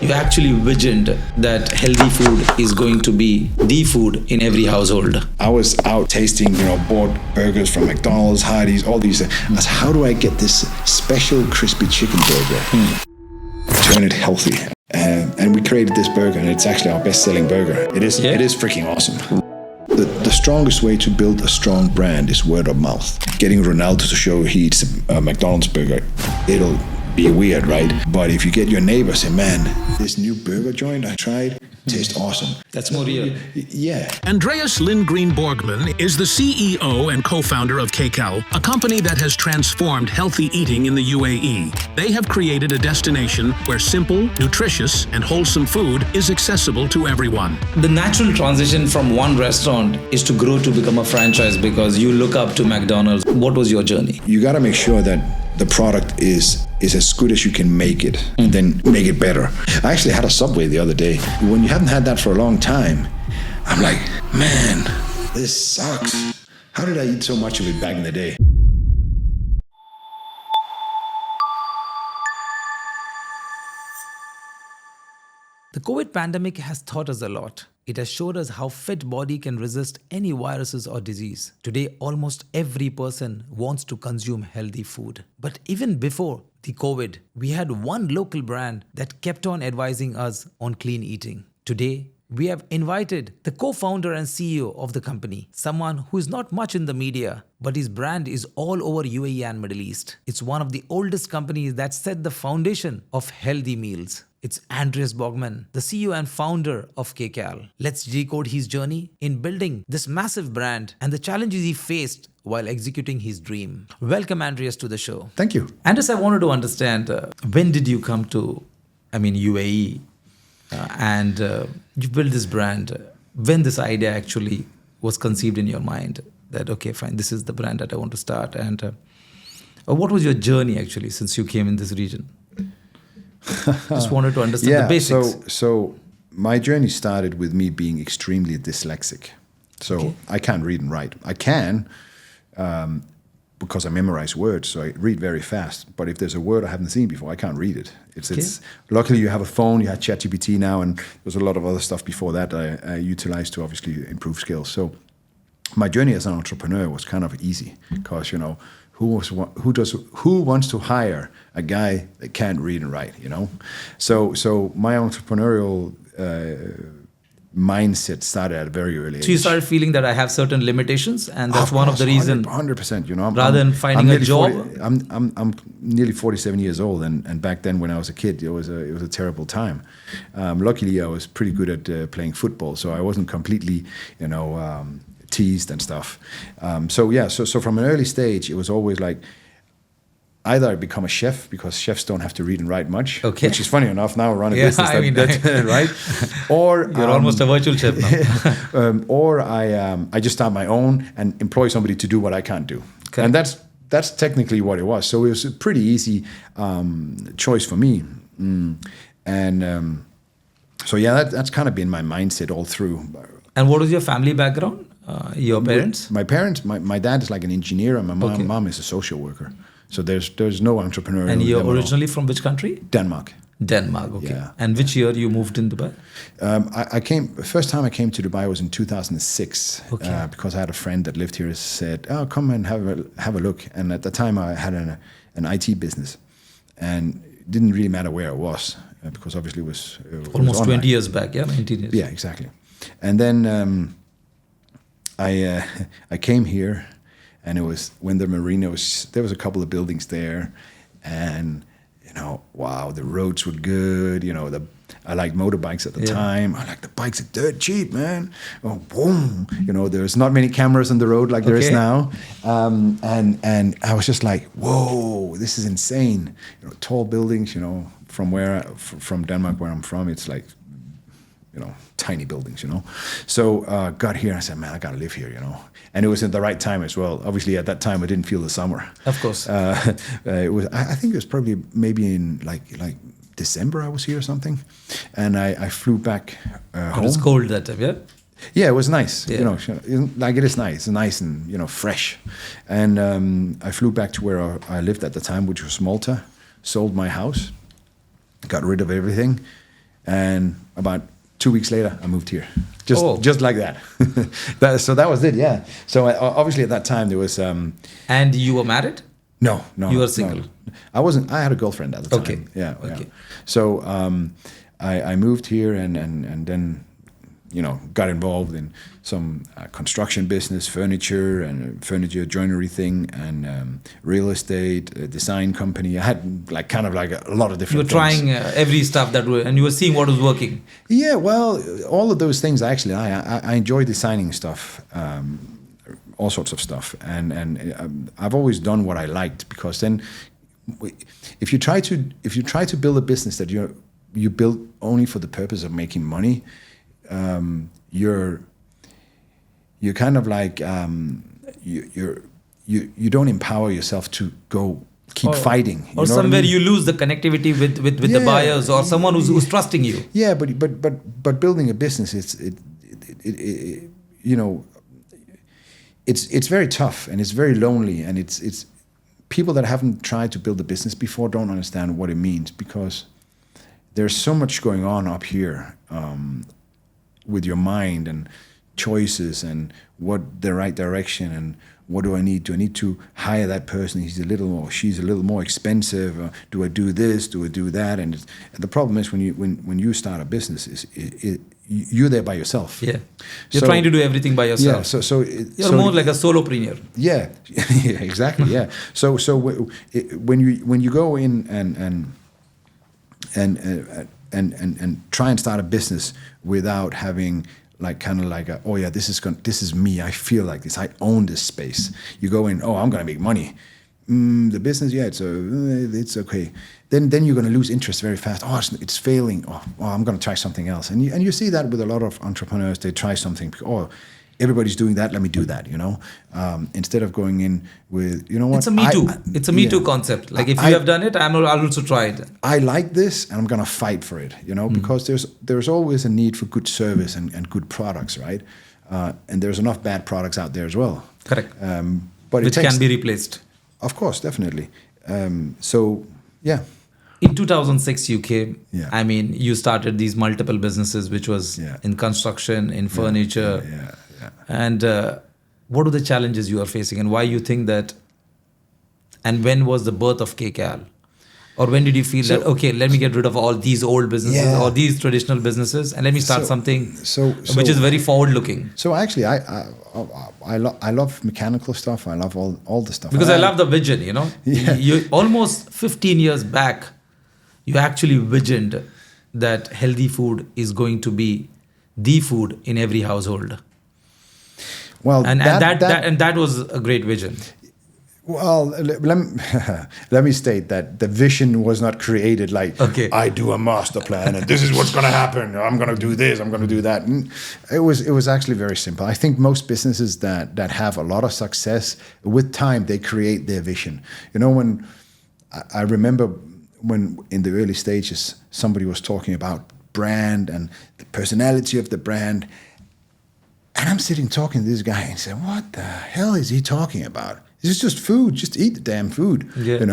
you actually visioned that healthy food is going to be the food in every household? I was out tasting, bought burgers from McDonald's, Hardee's, all these. I said, how do I get this special crispy chicken burger? Turn it healthy. And we created this burger, and it's actually our best-selling burger. It is freaking awesome. The strongest way to build a strong brand is word of mouth. Getting Ronaldo to show he eats a McDonald's burger, it'll be weird, right? But if you get your neighbor say, man, this new burger joint I tried tastes awesome. That's more real. Yeah. Andreas Lindgreen Boghmann is the CEO and co-founder of KCAL, a company that has transformed healthy eating in the UAE. They have created a destination where simple, nutritious, and wholesome food is accessible to everyone. The natural transition from one restaurant is to grow to become a franchise because you look up to McDonald's. What was your journey? You got to make sure that the product is as good as you can make it, and then make it better. I actually had a Subway the other day. When you haven't had that for a long time, I'm like, man, this sucks. How did I eat so much of it back in the day? The COVID pandemic has taught us a lot. It has showed us how fit body can resist any viruses or disease. Today, almost every person wants to consume healthy food. But even before the COVID, we had one local brand that kept on advising us on clean eating. Today, we have invited the co-founder and CEO of the company, someone who is not much in the media, but his brand is all over UAE and Middle East. It's one of the oldest companies that set the foundation of healthy meals. It's Andreas Boghmann, the CEO and founder of KCAL. Let's decode his journey in building this massive brand and the challenges he faced while executing his dream. Welcome, Andreas, to the show. Thank you. Andreas, I wanted to understand, when did you come to, UAE, and you built this brand? When this idea actually was conceived in your mind that, okay, fine, this is the brand that I want to start. And what was your journey actually since you came in this region? Just wanted to understand the basics. So my journey started with me being extremely dyslexic. So I can't read and write. I can because I memorize words, so I read very fast. But if there's a word I haven't seen before, I can't read it. It's luckily you have a phone, you had ChatGPT now, and there's a lot of other stuff before that I utilized to obviously improve skills. So my journey as an entrepreneur was kind of easy because, who wants to hire a guy that can't read and write, So my entrepreneurial mindset started at a very early age. So you started feeling that I have certain limitations, and that's one of the reasons. 100%, rather than finding a job. I'm nearly 47 years old, and back then when I was a kid, it was a terrible time. Luckily, I was pretty good at playing football, so I wasn't completely, teased and stuff. So from an early stage, it was always like either I become a chef because chefs don't have to read and write much, which is funny enough. Now I run a business, right? Or you're almost a virtual chef now. Or I just start my own and employ somebody to do what I can't do, and that's technically what it was. So it was a pretty easy choice for me, that's kind of been my mindset all through. And what was your family background? Your parents? My parents, my dad is like an engineer, and my mom is a social worker. So there's no entrepreneurial. And you're originally from which country? Denmark. Denmark, okay. Yeah. And which year you moved in Dubai? First time I came to Dubai was in 2006, because I had a friend that lived here said, "Oh, come and have a look." And at the time I had an IT business, and it didn't really matter where I was because obviously it was almost 20 years back, 19 years. Yeah, exactly. And then I came here, and it was when the marina there was a couple of buildings there, and wow, the roads were good. I liked motorbikes at the time. I like the bikes are dirt cheap, man. Oh, boom! There's not many cameras on the road like there is now, and I was just like, whoa, this is insane. Tall buildings. From Denmark where I'm from, it's like, tiny buildings, So got here and I said, man, I got to live here, And it was at the right time as well. Obviously, at that time, I didn't feel the summer. Of course. It was. I think it was probably maybe in like December I was here or something, and I flew back home. It was cold that time, yeah. Yeah, it was nice. Yeah. Like it is nice. It's nice and fresh. And I flew back to where I lived at the time, which was Malta. Sold my house, got rid of everything. And about 2 weeks later, I moved here. Just like that. So that was it, yeah. So obviously at that time there was... And you were married? No. You were single? No. I wasn't. I had a girlfriend at the time. Okay. Yeah. Okay. So I moved here and then, got involved in some construction business, furniture joinery thing, and real estate, a design company. I had a lot of different. You were trying every stuff and you were seeing what was working. Yeah, well, all of those things actually. I enjoy designing stuff, all sorts of stuff, and I've always done what I liked, because then, if you try to build a business that you build only for the purpose of making money, you're kind of like you don't empower yourself to keep fighting. Or somewhere you lose the connectivity with the buyers or someone who's trusting you. Yeah, but building a business, it's very tough and it's very lonely, and it's people that haven't tried to build a business before don't understand what it means, because there's so much going on up here with your mind and choices and what the right direction, and what do I need? Do I need to hire that person? She's a little more expensive. Or do I do this? Do I do that? And the problem is when you start a business, you're there by yourself. Yeah, you're trying to do everything by yourself. Yeah, you're more like a solopreneur. Yeah, yeah, exactly. Yeah. So when you go in and try and start a business without having this is me. I feel like this. I own this space. You go in. Oh, I'm going to make money. The business, yeah, it's okay. Then you're going to lose interest very fast. Oh, it's failing. Oh, I'm going to try something else. And you see that with a lot of entrepreneurs. They try something. Oh, everybody's doing that. Let me do that. Instead of going in with, what? It's a Me Too. It's a Me Too concept. Like if you have done it, I'll also try it. I like this, and I'm going to fight for it. Because there's always a need for good service and good products, right? And there's enough bad products out there as well. Correct. But which can be replaced. Of course, definitely. So, yeah. In 2006, you came. Yeah. I mean, you started these multiple businesses, which was in construction, in furniture. Yeah. And what are the challenges you are facing, and why you think that? And when was the birth of KCAL? Or when did you feel that, okay, let me get rid of all these old businesses or these traditional businesses, and let me start something which is very forward-looking? So actually, I love mechanical stuff. I love all the stuff. Because I love the vision, Yeah. You almost 15 years back, you actually visioned that healthy food is going to be the food in every household. Well, and that was a great vision. Well, let me state that the vision was not created like, I do a master plan and this is what's going to happen. I'm going to do this. I'm going to do that. And it was actually very simple. I think most businesses that have a lot of success, with time, they create their vision. When I remember when in the early stages, somebody was talking about brand and the personality of the brand. And I'm sitting talking to this guy and say, what the hell is he talking about? This is just food. Just eat the damn food. Yeah.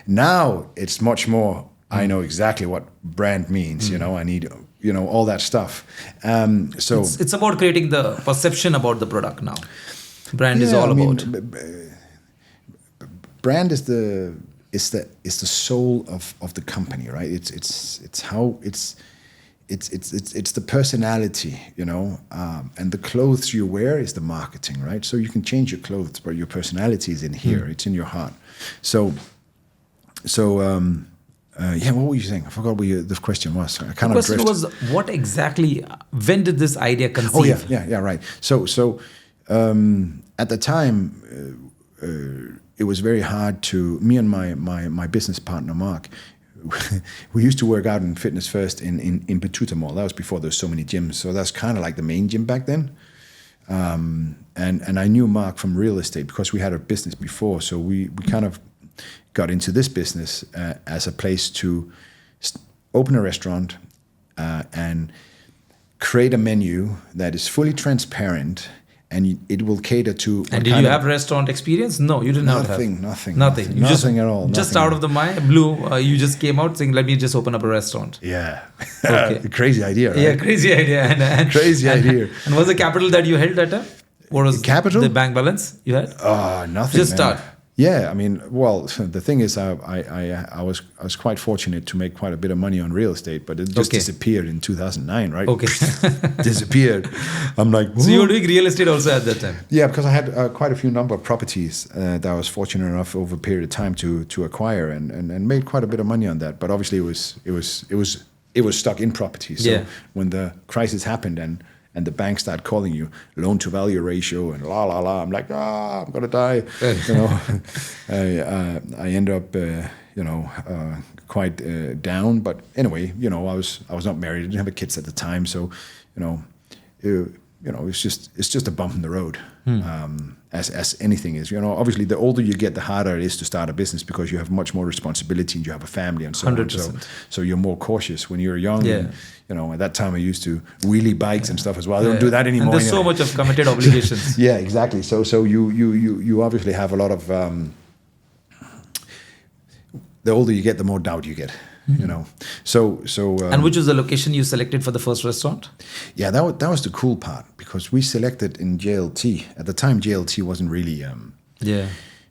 Now it's much more. I know exactly what brand means. I need all that stuff. So it's about creating the perception about the product now. Brand is all about. Brand is the soul of the company, right? It's the personality, and the clothes you wear is the marketing, right? So you can change your clothes, but your personality is in here. It's in your heart. So, what were you saying? I forgot what the question was. I kind of drift. The question was, what exactly, when did this idea conceive? Oh, yeah, right. So at the time, it was very hard to, me and my business partner, Mark, we used to work out in Fitness First in 𝒂𝒊𝒂𝒕 Mall. That was before there was so many gyms. So that's kind of like the main gym back then. And I knew Mark from real estate because we had a business before. So we kind of got into this business as a place to open a restaurant and create a menu that is fully transparent and it will cater to. And did you have restaurant experience? No, you didn't have nothing. You just, nothing at all. Just nothing. out of the blue, you just came out saying, "Let me just open up a restaurant." Yeah, Okay. crazy idea. Right? Yeah, crazy idea. Crazy idea. And what's the capital that you held at? What was capital? the bank balance you had? Nothing. Just man. start. Yeah, I mean, well, the thing is, I was quite fortunate to make quite a bit of money on real estate, but it just disappeared in 2009, right? Okay. Disappeared. I'm like, whoa. So you were doing real estate also at that time? Yeah, because I had quite a few number of properties that I was fortunate enough over a period of time to acquire and made quite a bit of money on that. But obviously, it was stuck in properties. So when the crisis happened and the bank start calling you loan to value ratio and I'm like, I'm gonna die. I end up quite down. But anyway, I was not married, I didn't have kids at the time, so it's just a bump in the road. As anything is, obviously the older you get, the harder it is to start a business because you have much more responsibility and you have a family and so 100%. on. So you're more cautious when you're young. Yeah. And, at that time I used to wheelie bikes and stuff as well. I don't do that anymore. And there's so much of committed obligations. Yeah, exactly. So you obviously have a lot of. The older you get, the more doubt you get. So and which was the location you selected for the first restaurant? Yeah, that was the cool part because we selected in JLT. At the time, JLT wasn't really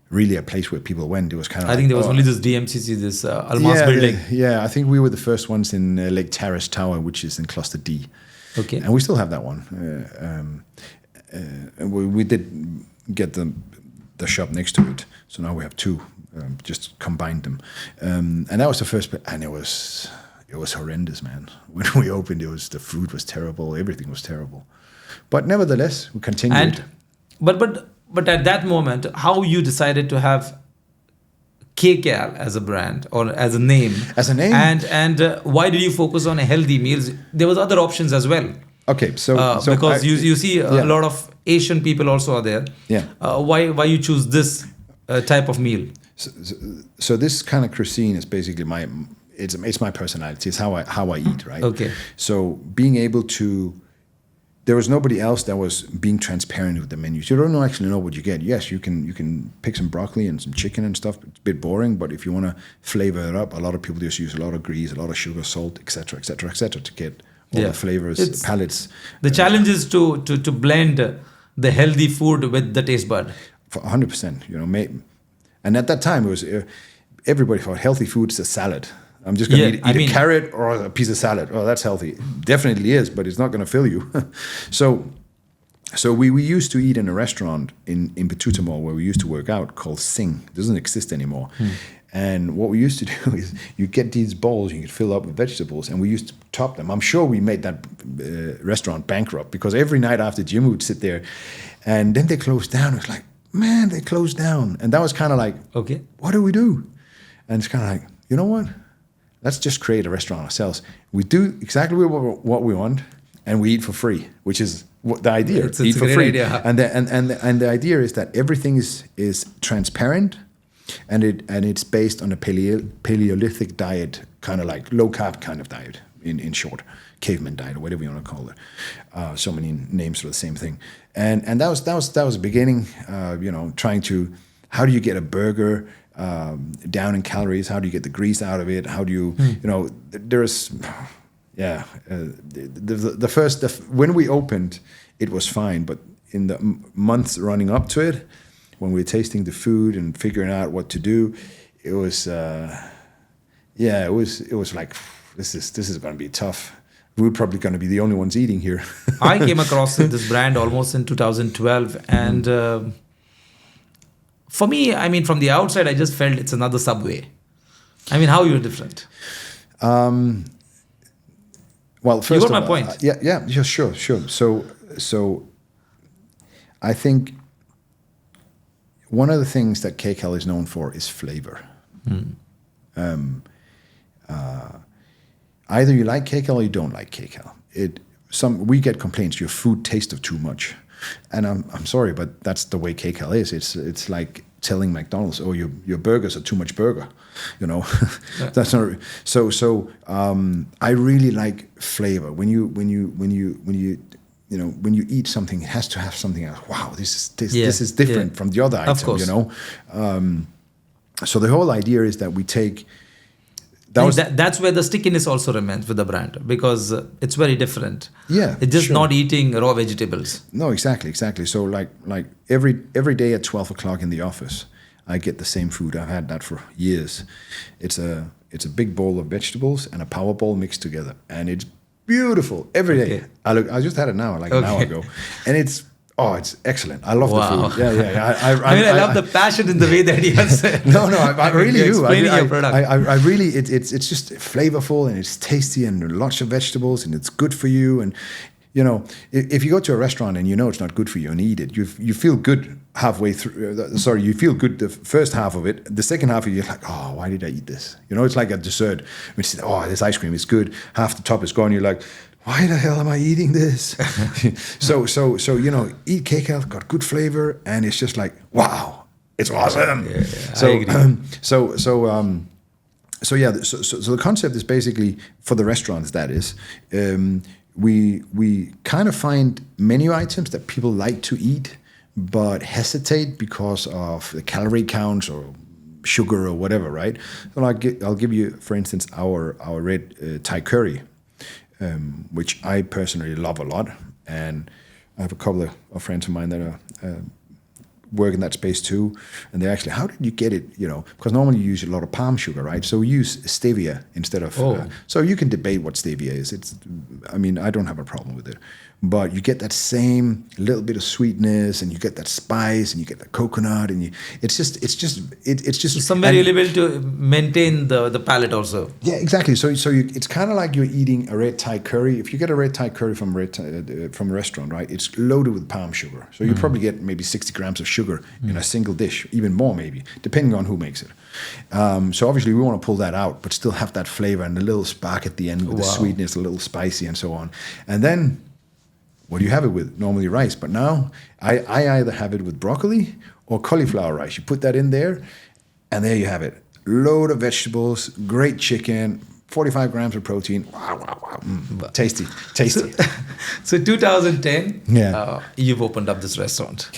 really a place where people went. It was kind of. I think there was only this DMCC, this Almas building. Yeah, I think we were the first ones in Lake Terrace Tower, which is in Cluster D. Okay, and we still have that one. And we did get the shop next to it, so now we have two. Just combined them, and that was the first. And it was horrendous, man. When we opened, the food was terrible, everything was terrible. But nevertheless, we continued. But at that moment, how you decided to have KCAL as a brand or as a name? As a name, and why did you focus on healthy meals? There was other options as well. Okay, so because you see a lot of Asian people also are there. Yeah. Why you choose this type of meal? So this kind of cuisine is basically it's my personality. It's how I eat, right? Okay. So being able to, there was nobody else that was being transparent with the menus. You don't actually know what you get. Yes, you can pick some broccoli and some chicken and stuff. It's a bit boring, but if you want to flavor it up, a lot of people just use a lot of grease, a lot of sugar, salt, etc., to get all the flavors, palettes. The challenge is to blend the healthy food with the taste bud. For 100%, And at that time, it was everybody thought healthy food is a salad. I'm just going to eat a carrot or a piece of salad. Oh, that's healthy. Definitely is, but it's not going to fill you. So we used to eat in a restaurant in Batuta Mall where we used to work out called Sing. It doesn't exist anymore. And what we used to do is you get these bowls, you could fill up with vegetables, and we used to top them. I'm sure we made that restaurant bankrupt because every night after gym we would sit there, and then they closed down. It was like, man, they closed down. And that was kind of like, okay, what do we do? And it's kind of like, you know what? Let's just create a restaurant ourselves. We do exactly what we want, and we eat for free, which is the idea. It's eat for free. Idea. And the idea is that everything is transparent, and it's based on a Paleolithic diet, kind of like low carb kind of diet, in short, caveman diet or whatever you want to call it. So many names for the same thing. And that was the beginning. Trying to, how do you get a burger down in calories? How do you get the grease out of it? How do you, there's, when we opened, it was fine, but in the months running up to it, when we were tasting the food and figuring out what to do, it was, it was like, this is going to be tough. We're probably going to be the only ones eating here. I came across this brand almost in 2012, and for me, from the outside, I just felt it's another Subway. How you're different? Well, first you got of all, my point. Yeah, sure. So, I think one of the things that KCAL is known for is flavor. Either you like KCAL or you don't like KCAL. We get complaints. Your food tastes of too much, and I'm sorry, but that's the way KCAL is. It's like telling McDonald's, "Oh, your burgers are too much burger," That's not. So I really like flavor. When you when you eat something, it has to have something else. Wow, this is different from the other Of item, course. So the whole idea is that we take. That's where the stickiness also remains with the brand, because it's very different. Yeah, it's just sure. not eating raw vegetables. No, exactly. So like every day at 12 o'clock in the office, I get the same food. I've had that for years. It's a big bowl of vegetables and a power bowl mixed together, and it's beautiful every day. I just had it now, like an hour ago, and it's excellent. I love the food. Yeah. I love the passion in the way that he has said. No, I really do. Explaining your product. I really, it's just flavorful and it's tasty and lots of vegetables and it's good for you. And if you go to a restaurant and it's not good for you and eat it, you feel good halfway through. You feel good the first half of it. The second half of it, you're like, oh, why did I eat this? It's like a dessert. When you say, oh, this ice cream is good. Half the top is gone. You're like, why the hell am I eating this? so eat KCAL, got good flavor, and it's just like, wow, it's awesome. Yeah, I agree. So the concept is basically for the restaurants. That is, we kind of find menu items that people like to eat but hesitate because of the calorie counts or sugar or whatever, right? So I'll give you, for instance, our red Thai curry. Which I personally love a lot, and I have a couple of friends of mine that are work in that space too, and they're actually, how did you get it? Because normally you use a lot of palm sugar, right? So we use stevia instead of. So you can debate what stevia is. I don't have a problem with it, but you get that same little bit of sweetness, and you get that spice, and you get the coconut, and it's just somewhere you'll be able to maintain the palate also. Yeah, exactly. So it's kind of like you're eating a red Thai curry. If you get a red Thai curry from a restaurant, right? It's loaded with palm sugar. So you probably get maybe 60 grams of sugar in a single dish, even more maybe, depending on who makes it. So obviously we want to pull that out, but still have that flavor and a little spark at the end with the sweetness, a little spicy and so on. And then what do you have it with? Normally rice, but now I either have it with broccoli or cauliflower rice. You put that in there, and there you have it. Load of vegetables, great chicken, 45 grams of protein. Wow. Tasty. So 2010, Yeah. You've opened up this restaurant.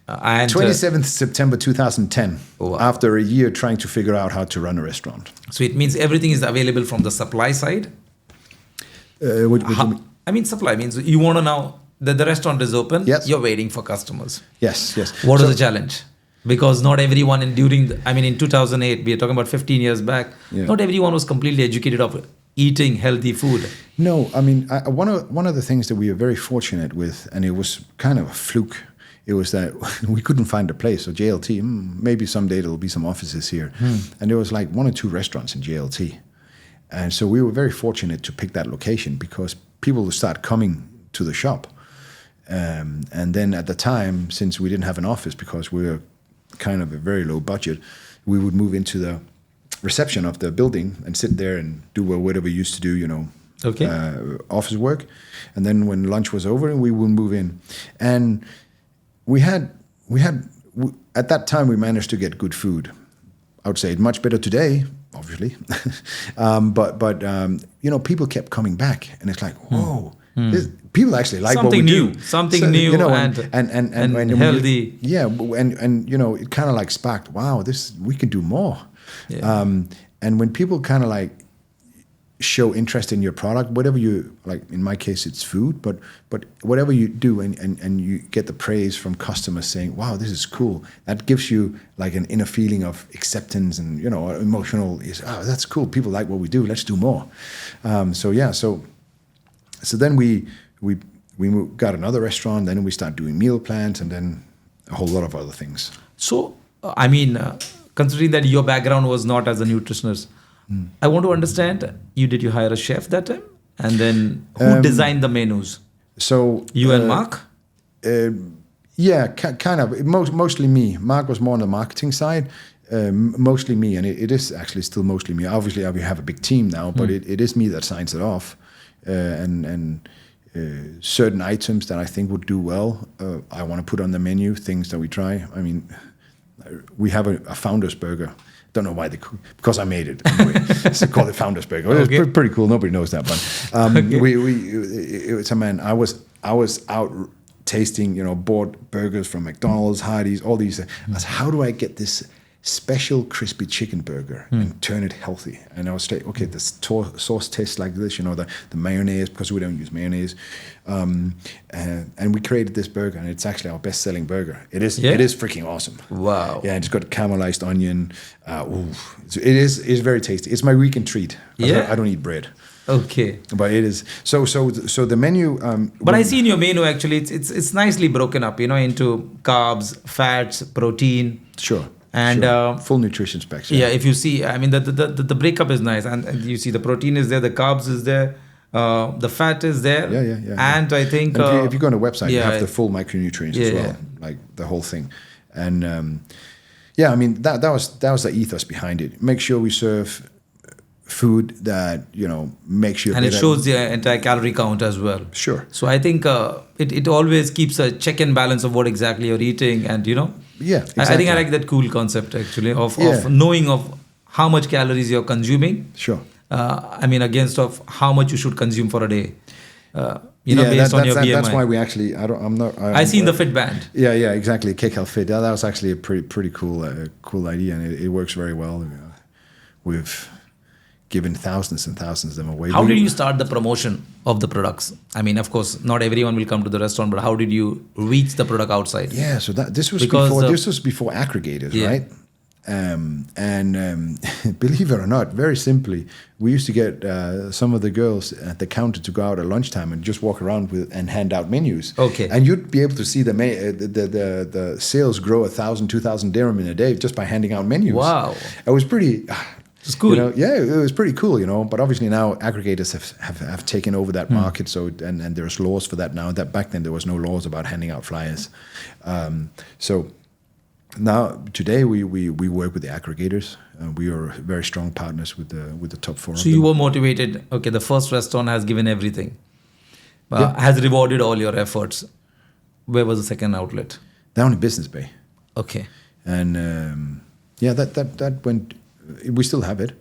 And 27th September 2010, wow. After a year trying to figure out how to run a restaurant. So it means everything is available from the supply side? What do you mean? Supply means you want to now that the restaurant is open, Yes. you're waiting for customers. Yes. What is the challenge? Because not everyone in 2008, we are talking about 15 years back, not everyone was completely educated of eating healthy food. No, one of the things that we are very fortunate with, and it was kind of a fluke, it was that we couldn't find a place. So JLT, maybe someday there'll be some offices here. And there was like 1 or 2 restaurants in JLT. And so we were very fortunate to pick that location because people would start coming to the shop. And then at the time, since we didn't have an office because we were kind of a very low budget, we would move into the reception of the building and sit there and do whatever we used to do, office work. And then when lunch was over, we would move in. And we had at that time we managed to get good food. I would say much better today, obviously, but people kept coming back, and it's like, whoa, people actually like something what we new, do. something new, and healthy. It kind of like sparked, wow, we can do more. Yeah. And when people kind of like show interest in your product, whatever you like, in my case it's food, but whatever you do and you get the praise from customers saying, wow, this is cool, that gives you like an inner feeling of acceptance and emotional is, oh, that's cool, people like what we do, let's do more. So then we got another restaurant, then we start doing meal plans, and then a whole lot of other things. So considering that your background was not as a nutritionist, I want to understand, did you hire a chef that time? And then who designed the menus? So you and Mark? Yeah, kind of. Mostly me. Mark was more on the marketing side. Mostly me, and it is actually still mostly me. Obviously, we have a big team now, but it is me that signs it off. And certain items that I think would do well, I want to put on the menu, things that we try. We have a founder's burger. Don't know why because I made it anyway. It's called the founder's burger. Okay. It's pretty cool. Nobody knows that one. It's a man. I was out tasting, bought burgers from McDonald's, Hardee's, all these. I was, how do I get this special crispy chicken burger and turn it healthy? And I was like, okay, the sauce tastes like this, the mayonnaise, because we don't use mayonnaise. And we created this burger, and it's actually our best-selling burger. It is freaking awesome. Wow. Yeah, it's got caramelized onion. It is very tasty. It's my weekend treat. I don't eat bread. Okay. But it is so the menu. But I see in your menu actually it's nicely broken up, into carbs, fats, protein. Sure. And full nutrition specs. Yeah, if you see, I mean the breakup is nice, and you see the protein is there, the carbs is there, the fat is there. Yeah. And I think if you go on the website, you have the full micronutrients as well, like the whole thing. And I mean that was the ethos behind it. Make sure we serve food that makes you, and it shows the entire calorie count as well. Sure. So I think it always keeps a check and balance of what exactly you're eating, and yeah, exactly. I think I like that cool concept actually of knowing of how much calories you're consuming. Sure. I mean, against of how much you should consume for a day. Based on your BMI. That's why we actually. I see in the Fit band. Yeah, exactly. KCAL Fit. That was actually a pretty cool idea, and it works very well. We've given thousands and thousands of them away. How did you start the promotion of the products? I mean, of course, not everyone will come to the restaurant, but how did you reach the product outside? Yeah, so this was before aggregators, right? Believe it or not, very simply, we used to get some of the girls at the counter to go out at lunchtime and just walk around and hand out menus. Okay. And you'd be able to see the sales grow 1,000, 2,000 dirham in a day just by handing out menus. Wow. It was pretty. It's cool. It was pretty cool, But obviously now aggregators have taken over that market. So and there's laws for that now. That back then there was no laws about handing out flyers. So now today we work with the aggregators. We are very strong partners with the top four. So you were motivated. Okay, the first restaurant has given everything, has rewarded all your efforts. Where was the second outlet? Down in Business Bay. Okay. And that went. We still have it.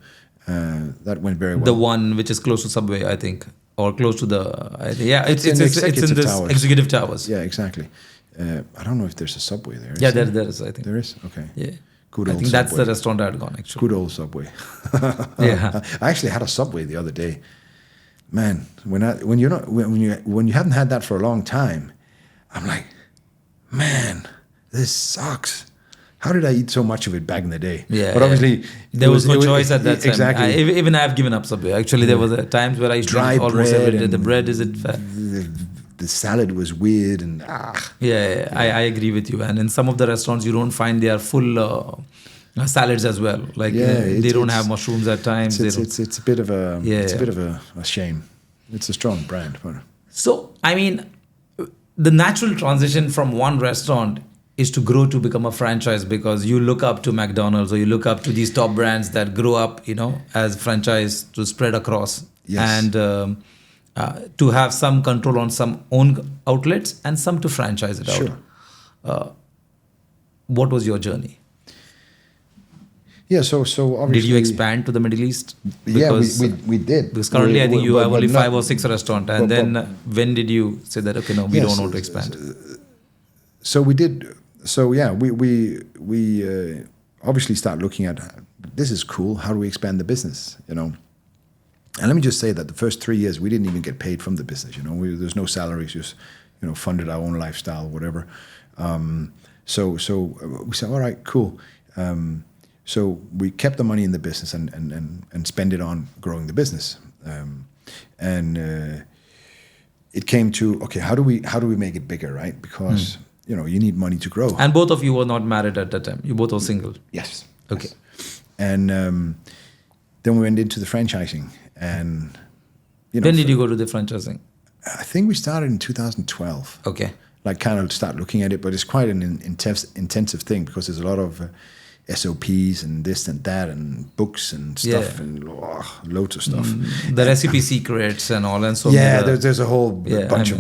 That went very well. The one which is close to Subway, I think, or close to the. It's in this towers. executive towers. Yeah, exactly. I don't know if there's a Subway there. Yeah, there is. I think there is. Okay. Yeah. Good I old think Subway. That's the restaurant I had gone actually. Good old Subway. Yeah. I actually had a Subway the other day. Man, when you haven't had that for a long time, I'm like, man, this sucks. How did I eat so much of it back in the day? Yeah, but obviously there was no choice at that time. Exactly. Even I have given up Subway. Actually, there was times where I used to eat almost every day. The bread is fat. The salad was weird and Yeah, I agree with you. And in some of the restaurants, you don't find they are full salads as well. Like they don't have mushrooms at times. It's a bit of a shame. It's a strong brand. So I mean, the natural transition from one restaurant is to grow to become a franchise, because you look up to McDonald's or you look up to these top brands that grow up, as franchise to spread across. Yes. And to have some control on some own outlets and some to franchise it Sure. out. What was your journey? Yeah, so obviously... Did you expand to the Middle East? Because, we did. Because currently I think you have only 5 or 6 restaurants. And then when did you say that, okay, no, we don't want to expand? So we did... So yeah, we obviously start looking at, this is cool, how do we expand the business, And let me just say that the first 3 years, we didn't even get paid from the business, There's no salaries, just, funded our own lifestyle, whatever. So we said, all right, cool. So we kept the money in the business and spend it on growing the business. It came to, okay, how do we make it bigger, right? Because... you need money to grow. And both of you were not married at that time. You both were single. Yes. Okay. Yes. And then we went into the franchising. And when did you go to the franchising? I think we started in 2012. Okay. Like kind of start looking at it, but it's quite an intensive thing, because there's a lot of SOPs and this and that and books and stuff and loads of stuff. The recipe secrets and all, and so there's a whole bunch of.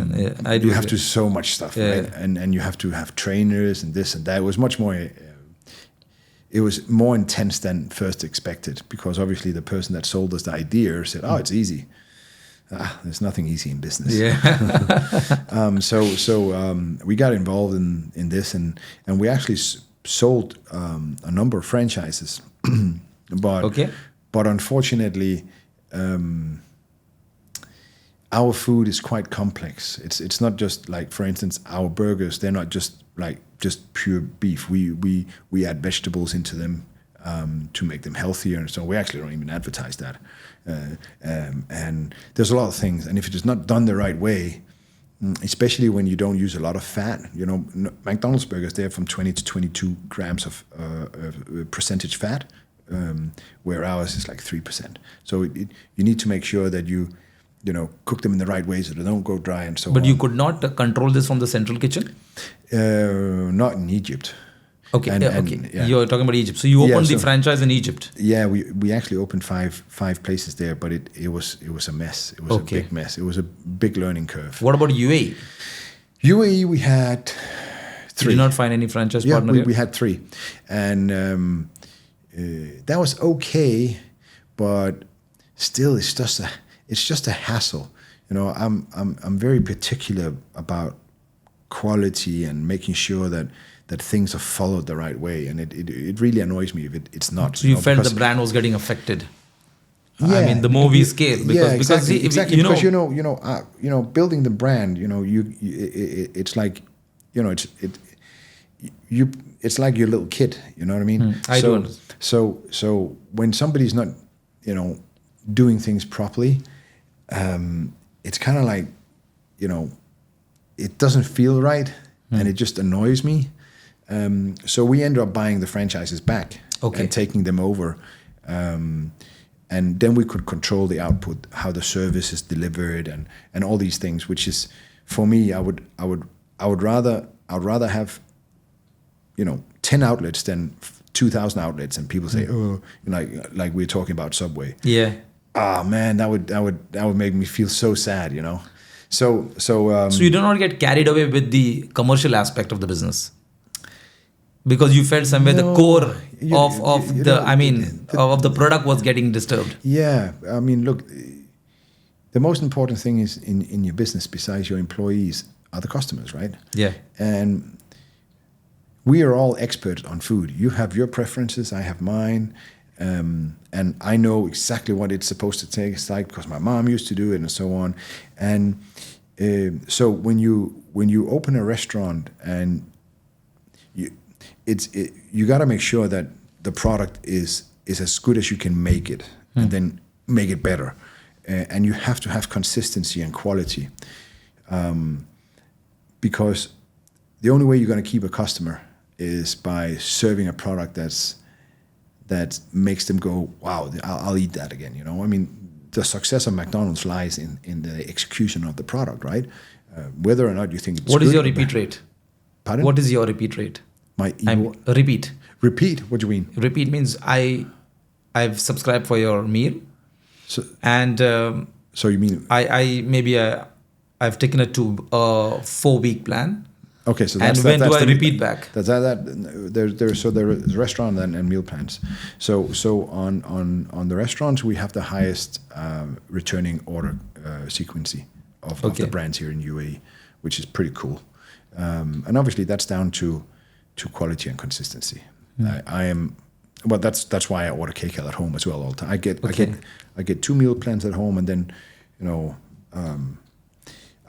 You have to do so much stuff, right? And you have to have trainers and this and that. It was much more. It was more intense than first expected, because obviously the person that sold us the idea said, "Oh, it's easy." there's nothing easy in business. Yeah. We got involved in this, and we actually sold a number of franchises, but unfortunately, our food is quite complex. It's not just like, for instance, our burgers. They're not just pure beef. We add vegetables into them to make them healthier, and so we actually don't even advertise that. And there's a lot of things, and if it is not done the right way, especially when you don't use a lot of fat, McDonald's burgers, they're from 20 to 22 grams of percentage fat, where ours is like 3%. So you need to make sure that you cook them in the right way so they don't go dry and so on. But you could not control this from the central kitchen? Not in Egypt. Okay, Okay. Yeah. You're talking about Egypt. So you opened the franchise in Egypt? Yeah, we actually opened five places there, but it was a mess. It was a big mess. It was a big learning curve. What about UAE? UAE, we had 3. Did you not find any franchise partner? Yeah, we had 3. And that was okay, but still it's just a hassle. I'm very particular about quality and making sure that things are followed the right way, and it really annoys me if it's not. So you felt the brand was getting affected. Yeah, I mean, the more we scale, exactly. Because building the brand, it's like, it's like your little kid. You know what I mean? I do understand. So when somebody's not, doing things properly, it's kind of like, it doesn't feel right, and it just annoys me. So we ended up buying the franchises back and taking them over, and then we could control the output, how the service is delivered, and all these things. Which is, for me, I would rather have 10 outlets than 2,000 outlets, and people say, oh, like we're talking about Subway. Yeah. Ah, man, that would make me feel so sad, So you do not get carried away with the commercial aspect of the business, because you felt somewhere the core of the product was getting disturbed. Yeah, I mean, look, the most important thing is in your business, besides your employees, are the customers, right? Yeah. And we are all experts on food. You have your preferences, I have mine. And I know exactly what it's supposed to taste like because my mom used to do it and so on. And so when you open a restaurant, and you got to make sure that the product is as good as you can make it, and then make it better. And you have to have consistency and quality, because the only way you're going to keep a customer is by serving a product that makes them go, wow, I'll eat that again. I mean, the success of McDonald's lies in the execution of the product, right? Whether or not you think it's What good is your repeat rate? Pardon? What is your repeat rate? Repeat. Repeat? What do you mean? Repeat means I've subscribed for your meal, and so you mean I've taken it to a 4-week plan. Okay, so that's when do I repeat back? There's restaurant and meal plans. So on the restaurants, we have the highest returning order sequency of the brands here in UAE, which is pretty cool. And obviously that's down to quality and consistency. That's why I order KCAL at home as well all the time. I get 2 meal plans at home, and then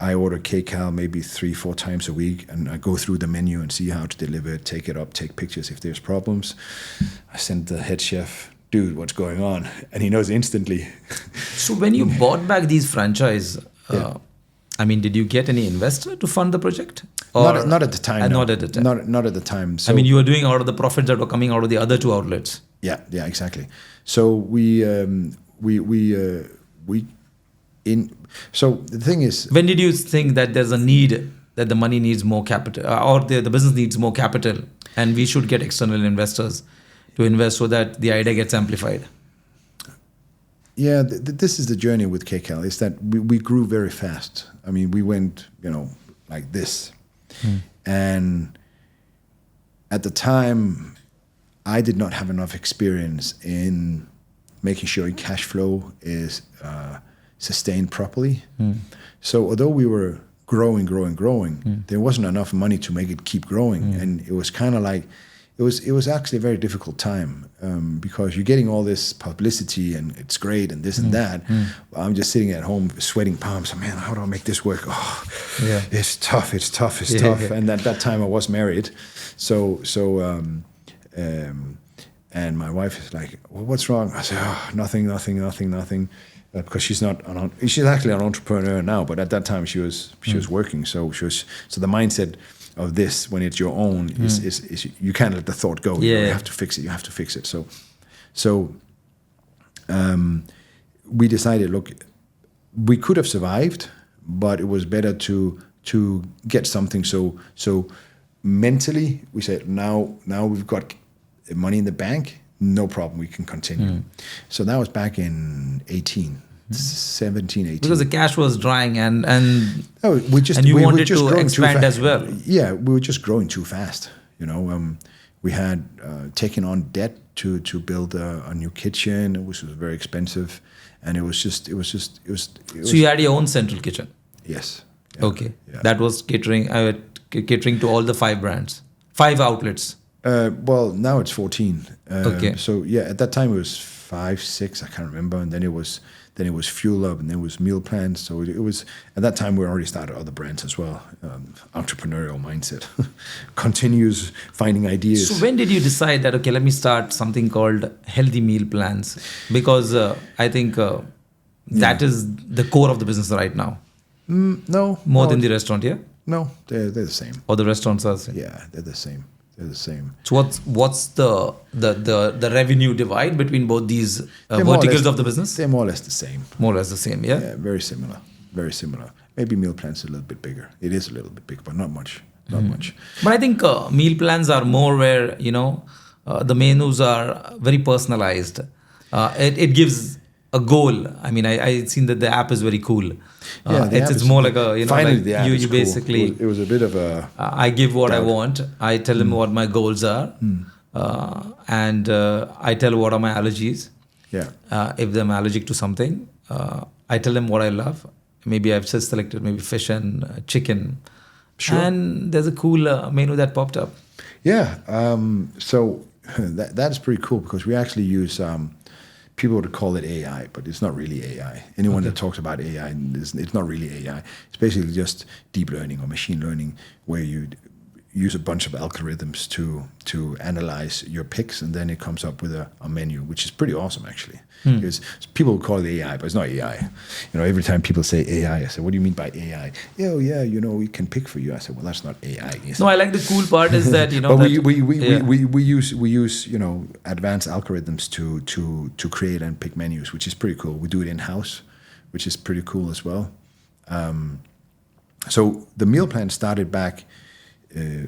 I order KCAL maybe 3-4 times a week, and I go through the menu and see how to deliver it, take it up, take pictures if there's problems. I send the head chef, dude, what's going on? And he knows instantly. So when you bought back these franchise, I mean, did you get any investor to fund the project? Or not at the time. No. Not at the time. Not at the time. So, I mean, you were doing out of the profits that were coming out of the other 2 outlets. Yeah, exactly. So So the thing is, when did you think that there's a need, that the money needs more capital, or the business needs more capital, and we should get external investors to invest so that the idea gets amplified? Yeah, this is the journey with KCAL, is that we grew very fast. I mean, we went, like this. And at the time, I did not have enough experience in making sure cash flow is sustained properly. So although we were growing, there wasn't enough money to make it keep growing, and it was kind of like it was actually a very difficult time because you're getting all this publicity and it's great and this and that. I'm just sitting at home sweating palms. Man, how do I make this work? Oh, it's tough. And at that time I was married, and my wife is like, well, what's wrong? I said, oh, nothing. Because she's actually an entrepreneur now, but at that time she was working. So the mindset of this, when it's your own, is you can't let the thought go. You have to fix it. So we decided, look, we could have survived, but it was better to get something. So mentally, we said, now we've got money in the bank, no problem, we can continue. So that was back in 17, 18. Because the cash was drying and we wanted to expand as well. Yeah, we were just growing too fast. We had taken on debt to build a new kitchen, which was very expensive, and it was. So you had your own central kitchen. Yes. Yeah, okay. Yeah. That was catering to all the 5 brands, 5 outlets. Well, now it's 14. Okay. So yeah, at that time it was 5, 6, I can't remember, and then it was Fuel Up, and then it was meal plans. So it was at that time we already started other brands as well. Entrepreneurial mindset, continues finding ideas. So when did you decide that let me start something called healthy meal plans? Because I think that is the core of the business right now. No, more than the restaurant, yeah. No, they're the same. Or the restaurants are the same. Yeah, they're the same. So what's the revenue divide between both these verticals of the business? They're more or less the same. More or less the same, yeah? Yeah, very similar. Maybe meal plans a little bit bigger. It is a little bit bigger, but not much. Not much. But I think meal plans are more where, the menus are very personalized. It gives a goal. I mean, I've seen that the app is very cool. It's more like a, finally like the app is you cool. basically... It was a bit of a... I give what I want. I tell them what my goals are. And I tell what are my allergies. Yeah. If I'm allergic to something, I tell them what I love. Maybe I've just selected maybe fish and chicken. Sure. And there's a cool menu that popped up. Yeah. So that's pretty cool because we actually use... people would call it AI, but it's not really AI. Anyone that talks about AI, it's not really AI. It's basically just deep learning or machine learning, where you use a bunch of algorithms to analyze your picks, and then it comes up with a menu, which is pretty awesome, actually. Because people would call it AI, but it's not AI. Every time people say AI, I say, what do you mean by AI? Oh, yeah, we can pick for you. I said, well, that's not AI. No, I like the cool part is that, but we use advanced algorithms to create and pick menus, which is pretty cool. We do it in-house, which is pretty cool as well. So the meal plan started back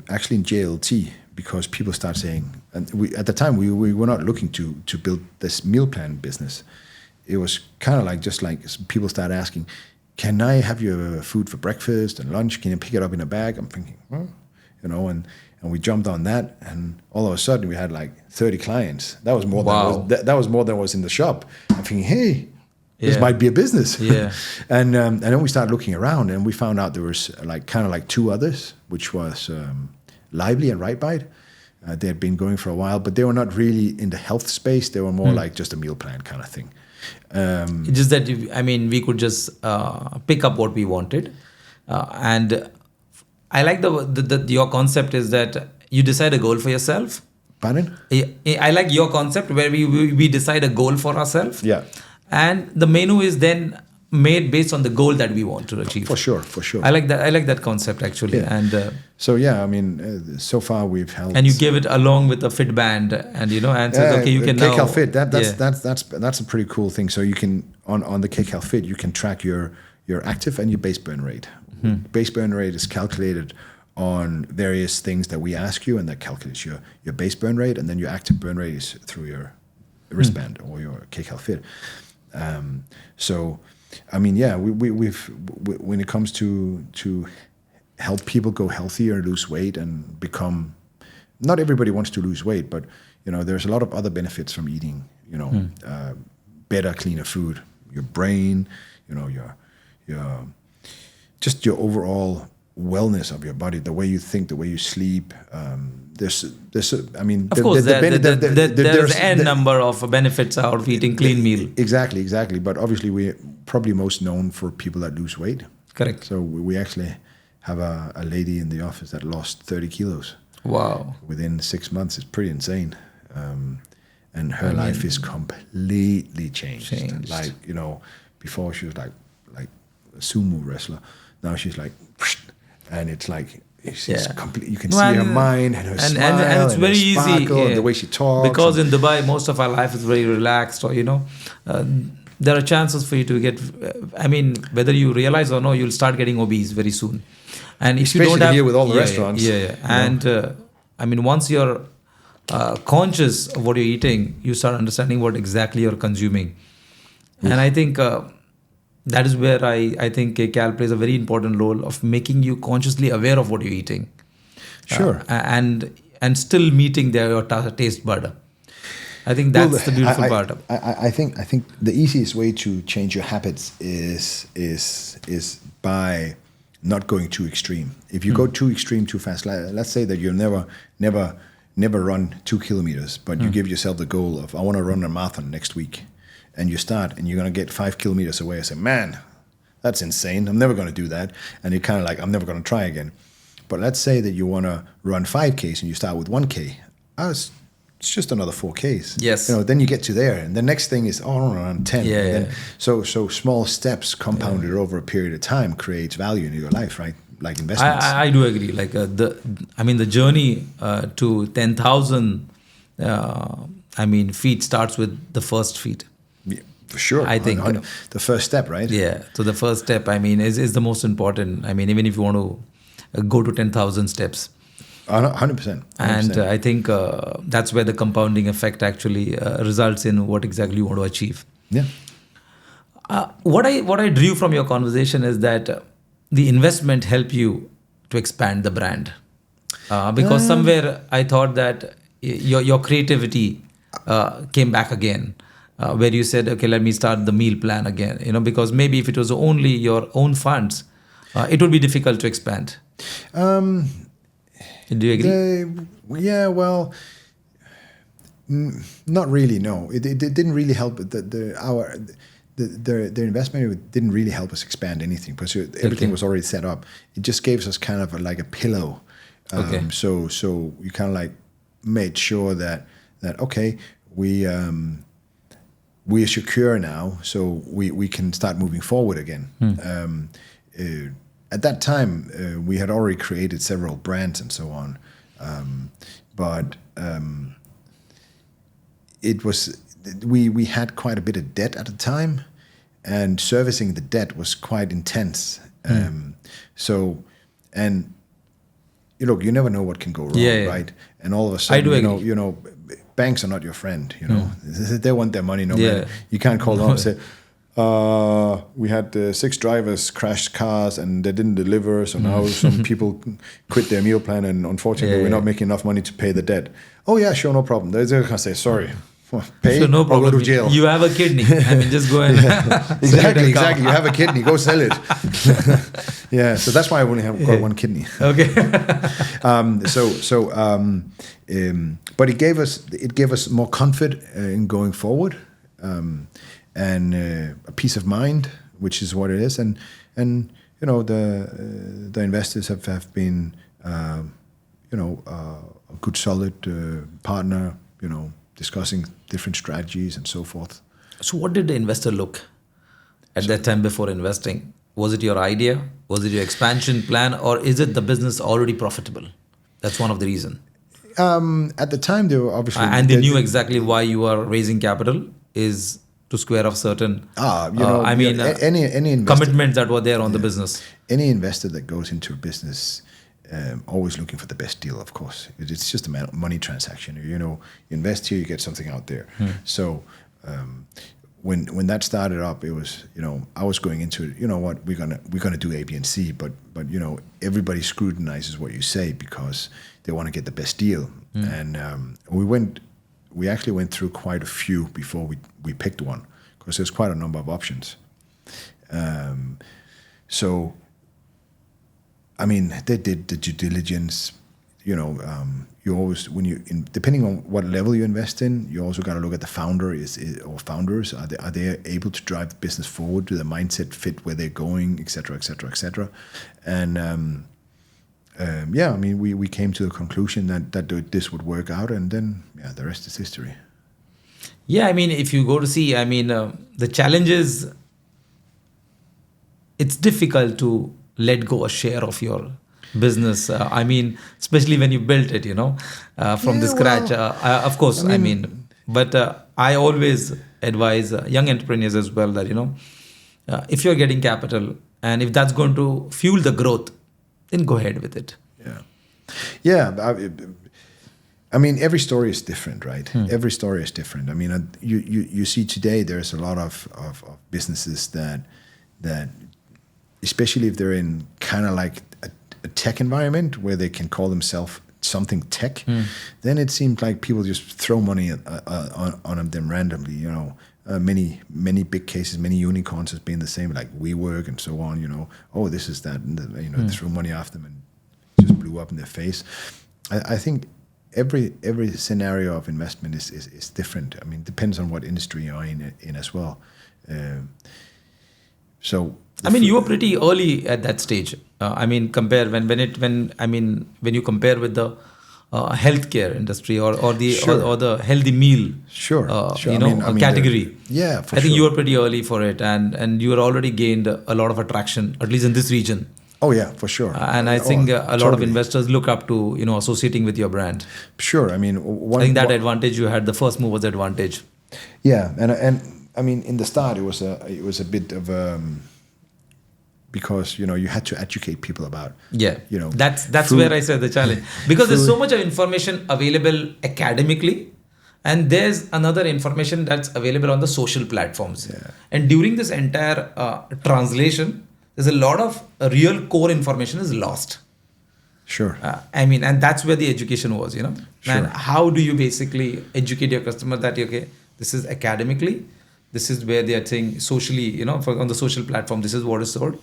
actually in JLT, because people start saying, and at the time we were not looking to build this meal plan business. It was kind of like people start asking, can I have your food for breakfast and lunch? Can you pick it up in a bag? I'm thinking, and we jumped on that, and all of a sudden we had like 30 clients. That was more that was more than was in the shop. I'm thinking, hey, this might be a business. Yeah. And then we started looking around, and we found out there was kind of 2 others, which was Lively and RightBite. They had been going for a while, but they were not really in the health space. They were more like just a meal plan kind of thing. It's just that, we could just pick up what we wanted. And I like your concept is that you decide a goal for yourself. Pardon? I like your concept where we decide a goal for ourselves. Yeah. And the menu is then made based on the goal that we want to achieve. For sure. I like that concept actually. Yeah. And so far we've helped. And you give it along with a fit band, and says, okay, you can now. KCAL Fit. That's a pretty cool thing. So you can on the KCAL Fit you can track your active and your base burn rate. Base burn rate is calculated on various things that we ask you, and that calculates your base burn rate, and then your active burn rate is through your wristband or your KCAL Fit. We've when it comes to help people go healthier, lose weight, and become. Not everybody wants to lose weight, but there's a lot of other benefits from eating. Better, cleaner food. Your brain, your just your overall wellness of your body, the way you think, the way you sleep. There's Of course, there's n number of benefits out of eating clean meal. Exactly. But obviously, we're probably most known for people that lose weight. Correct. So we actually have a lady in the office that lost 30 kilos. Wow. Within 6 months. It's pretty insane. And her life is completely changed. Like, before she was like a sumo wrestler. Now she's like, and it's like, she's complete. You can see her mind and her smile and it's very her sparkle easy and the way she talks. Because in Dubai, most of our life is very relaxed, or there are chances for you to get. Whether you realize or no, you'll start getting obese very soon. And if especially you don't have here with all the restaurants, and once you're conscious of what you're eating, you start understanding what exactly you're consuming. And I think that is where I think KCAL plays a very important role of making you consciously aware of what you're eating. Sure. And still meeting your taste bud. I think that's the beautiful part. I think the easiest way to change your habits is by not going too extreme. If you go too extreme too fast, let's say that you'll never run 2 kilometers, but you give yourself the goal of, I want to run a marathon next week. And you start, and you're going to get 5 kilometers away. I say, man, that's insane. I'm never going to do that. And you're kind of like, I'm never going to try again. But let's say that you want to run 5Ks and you start with 1K. It's just another 4Ks. Yes. Then you get to there. And the next thing is, I want to run 10. Yeah. So small steps compounded over a period of time creates value in your life, right? Like investments. I do agree. Like the journey to 10,000 feet starts with the first feet. Yeah, for sure. I think the first step, right? Yeah. So the first step, is the most important. Even if you want to go to 10,000 steps. 100%. And I think that's where the compounding effect actually results in what exactly you want to achieve. Yeah. What I drew from your conversation is that the investment helped you to expand the brand. Because somewhere I thought that your creativity came back again. Where you said, okay, let me start the meal plan again. Because maybe if it was only your own funds, it would be difficult to expand. Do you agree? Not really. No, it didn't really help. The investment didn't really help us expand anything because everything was already set up. It just gave us kind of like a pillow. So you kind of like made sure that okay, we are secure now, so we can start moving forward again. At that time, we had already created several brands and so on, but it was we had quite a bit of debt at the time, and servicing the debt was quite intense. Look, you never know what can go wrong, right? And all of a sudden, banks are not your friend. They want their money no matter. You can't call them up and say, we had 6 drivers crashed cars and they didn't deliver, so now some people quit their meal plan, and unfortunately we're not making enough money to pay the debt. Oh yeah, sure, no problem. They're going to say, sorry, pay so no problem. or go to jail. You have a kidney. Just go and exactly. You have a kidney. Go sell it. Yeah. So that's why I only have got one kidney. Okay. But it gave us more comfort in going forward, and a peace of mind, which is what it is. And the investors have been a good solid partner. Discussing different strategies and so forth. So what did the investor look at that time before investing? Was it your idea? Was it your expansion plan? Or is it the business already profitable? That's one of the reasons. At the time, they were obviously... And they knew exactly why you are raising capital is to square off certain any investor, commitments that were there on the business. Any investor that goes into a business... always looking for the best deal, of course. It's just a money transaction. You invest here, you get something out there. So when that started up, it was I was going into it. We're gonna do A, B, and C, but everybody scrutinizes what you say because they want to get the best deal. And we actually went through quite a few before we picked one because there's quite a number of options. So, I mean, they did the due diligence. You know, you always, depending on what level you invest in, you also got to look at the founder or founders. Are they able to drive the business forward? Do the mindset fit where they're going, et cetera, et cetera, et cetera? And I mean, we came to the conclusion that this would work out, and then the rest is history. Yeah, I mean, if you go to see, I mean, the challenge is it's difficult to let go a share of your business. I mean, especially when you built it, from the scratch. Of course, I mean, but I always advise young entrepreneurs as well that, if you're getting capital and if that's going to fuel the growth, then go ahead with it. Yeah. I mean, every story is different, right? Every story is different. I mean, you see today there's a lot of businesses that, especially if they're in kind of like a tech environment where they can call themselves something tech, then it seems like people just throw money on them randomly. Many big cases, many unicorns has been the same, like WeWork and so on. Oh, this is that, and they threw money after them and just blew up in their face. I think every scenario of investment is different. I mean, depends on what industry you're in as well. So I mean, you were pretty early at that stage. I mean, compare when you compare with the healthcare industry or the healthy meal, category. I think you were pretty early for it, and you were already gained a lot of attraction, at least in this region. Oh yeah, for sure. And I think a lot of investors look up to associating with your brand. Sure, I mean, I think that advantage you had, the first mover's advantage. Yeah, and I mean, in the start, it was a bit of because you had to educate people about that's food, where I said the challenge, because there's so much of information available academically, and there's another information that's available on the social platforms. And during this entire translation, there's a lot of real core information is lost. Sure. I mean, and that's where the education was, Sure. And how do you basically educate your customer that, okay, this is academically, this is where they are saying socially, on the social platform, this is what is sold.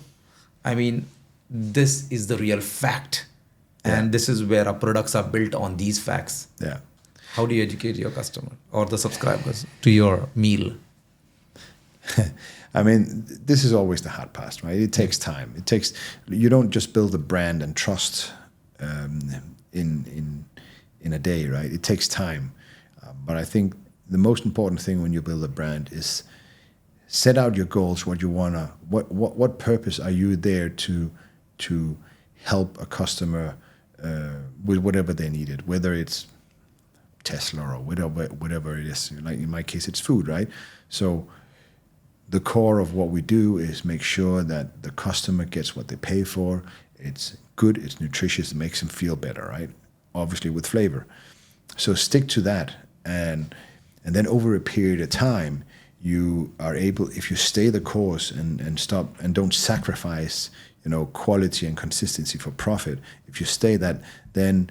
I mean, this is the real fact. And this is where our products are built on these facts. Yeah. How do you educate your customer or the subscribers to your meal? I mean, this is always the hard part, right? It takes time. You don't just build a brand and trust in a day, right? It takes time. But I think the most important thing when you build a brand is set out your goals, what you wanna, what purpose are you there to help a customer with whatever they needed, whether it's Tesla or whatever it is. Like in my case, it's food, right? So the core of what we do is make sure that the customer gets what they pay for. It's good, it's nutritious, it makes them feel better, right? Obviously with flavor. So stick to that, and then over a period of time, you are able, if you stay the course and stop and don't sacrifice, quality and consistency for profit. If you stay that, then,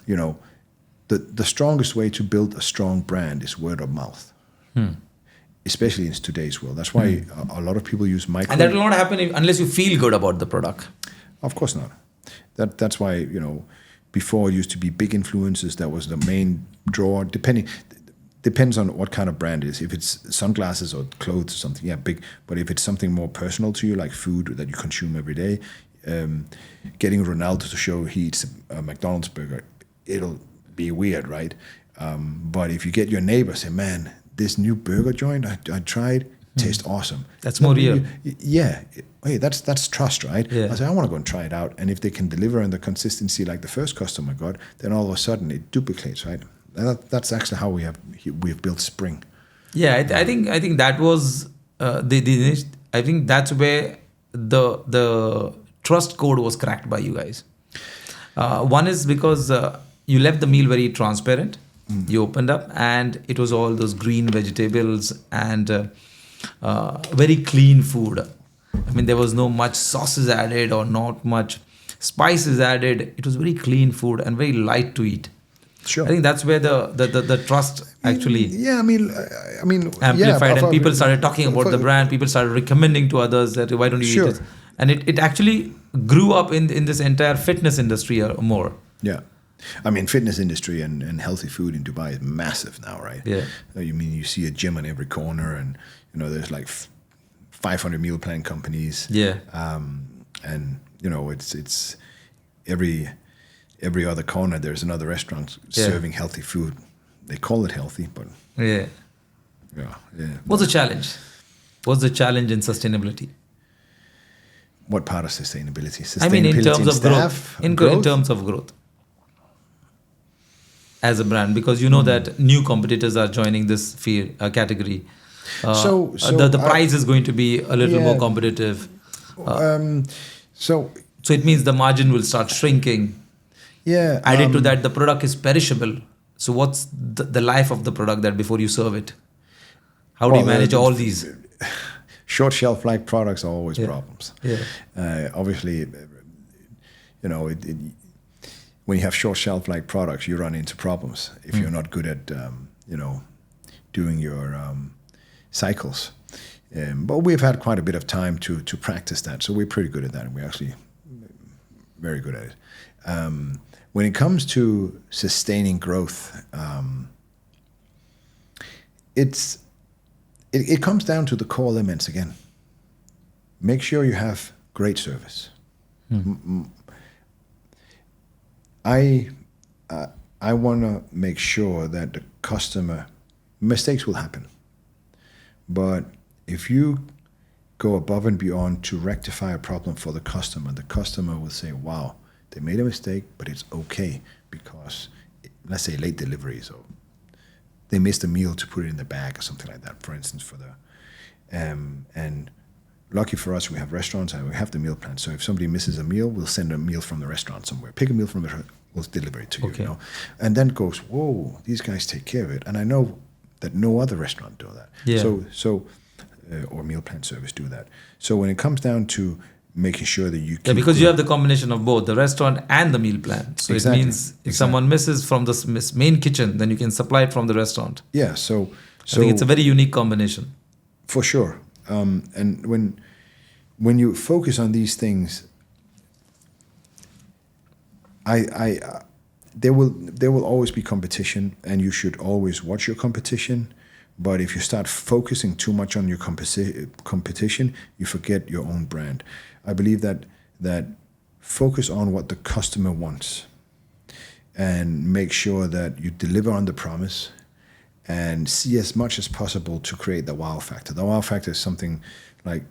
the strongest way to build a strong brand is word of mouth. Especially in today's world. That's why a lot of people use micro. And that will not happen unless you feel good about the product. Of course not. That's why, before it used to be big influencers. That was the main draw. Depends on what kind of brand it is. If it's sunglasses or clothes or something, big. But if it's something more personal to you, like food that you consume every day, getting Ronaldo to show he eats a McDonald's burger, it'll be weird, right? But if you get your neighbor, say, man, this new burger joint I tried tastes awesome. That's more real. Hey, that's trust, right? Yeah. I say, I want to go and try it out. And if they can deliver on the consistency like the first customer got, then all of a sudden it duplicates, right? That's actually how we've built Spring. Yeah, I think that was I think that's where the trust code was cracked by you guys. One is because you left the meal very transparent. You opened up and it was all those green vegetables and very clean food. I mean, there was no much sauces added or not much spices added. It was very clean food and very light to eat. Sure. I think that's where the trust actually Yeah, I mean, amplified, yeah, and people started talking about the brand. People started recommending to others that why don't you Sure. eat this? And it actually grew up in this entire fitness industry more. Yeah. I mean, fitness industry and healthy food in Dubai is massive now, right? Yeah. You see a gym on every corner, and there's like 500 meal plan companies. Yeah. And it's every other corner there's another restaurant serving healthy food. They call it healthy, but Yeah. yeah. What's the challenge? What's the challenge in sustainability? What part of sustainability? I mean, in terms of staff, growth. In terms of growth. As a brand, because that new competitors are joining this field category. So the price is going to be a little more competitive. So it means the margin will start shrinking. Yeah. Added to that, the product is perishable. So what's the life of the product that before you serve it? How do you manage all these? Short shelf life products are always problems. Yeah. Obviously, when you have short shelf life products, you run into problems if you're not good at doing your cycles. But we've had quite a bit of time to practice that, so we're pretty good at that. We're actually very good at it. When it comes to sustaining growth, it comes down to the core elements again. Make sure you have great service. I want to make sure that the customer, mistakes will happen, but if you go above and beyond to rectify a problem for the customer will say, wow, they made a mistake, but it's okay because, let's say, late deliveries, or they missed a meal to put it in the bag or something like that, for instance, and lucky for us, we have restaurants and we have the meal plan. So if somebody misses a meal, we'll send a meal from the restaurant somewhere. Pick a meal from the restaurant, we'll deliver it to you. And then goes, whoa, these guys take care of it. And I know that no other restaurant do that. Yeah. Or meal plan service do that. So when it comes down to making sure that you keep because you have the combination of both the restaurant and the meal plan. So it means if someone misses from the main kitchen, then you can supply it from the restaurant. Yeah. So I think it's a very unique combination. For sure. And when you focus on these things, there will always be competition, and you should always watch your competition. But if you start focusing too much on your competition, you forget your own brand. I believe that focus on what the customer wants and make sure that you deliver on the promise and see as much as possible to create the wow factor. The wow factor is something like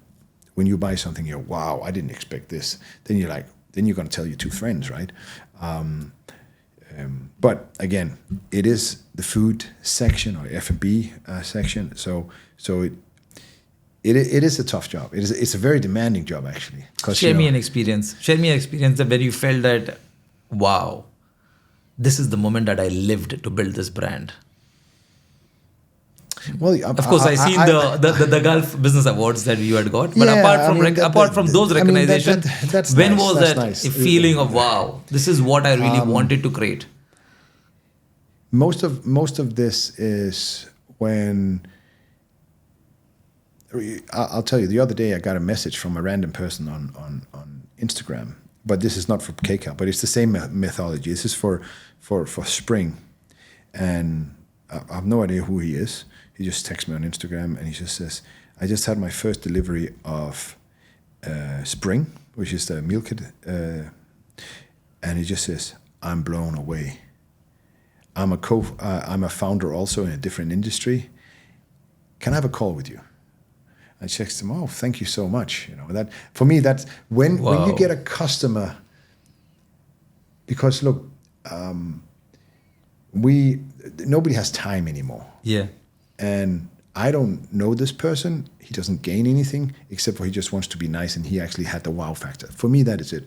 when you buy something, you're, wow, I didn't expect this. Then you're going to tell your two friends, right? But again, it is the food section or F&B section. So it is a tough job. It's a very demanding job, actually. Share me an experience that where you felt that, wow, this is the moment that I lived to build this brand. Well, of course, I seen the Gulf Business Awards that you had got, but apart from those recognitions, when was that feeling of wow, this is what I really wanted to create? Most of this is when I'll tell you. The other day, I got a message from a random person on Instagram, but this is not for KCAL, but it's the same methodology. This is for spring, and I have no idea who he is. He just texts me on Instagram and he just says, I just had my first delivery of spring, which is the meal kit. And he just says, I'm blown away. I'm a founder also in a different industry. Can I have a call with you? I text him, oh, thank you so much. That for me, that's when you get a customer, because look, nobody has time anymore. Yeah. And I don't know this person. He doesn't gain anything except for he just wants to be nice, and he actually had the wow factor. For me, that is it.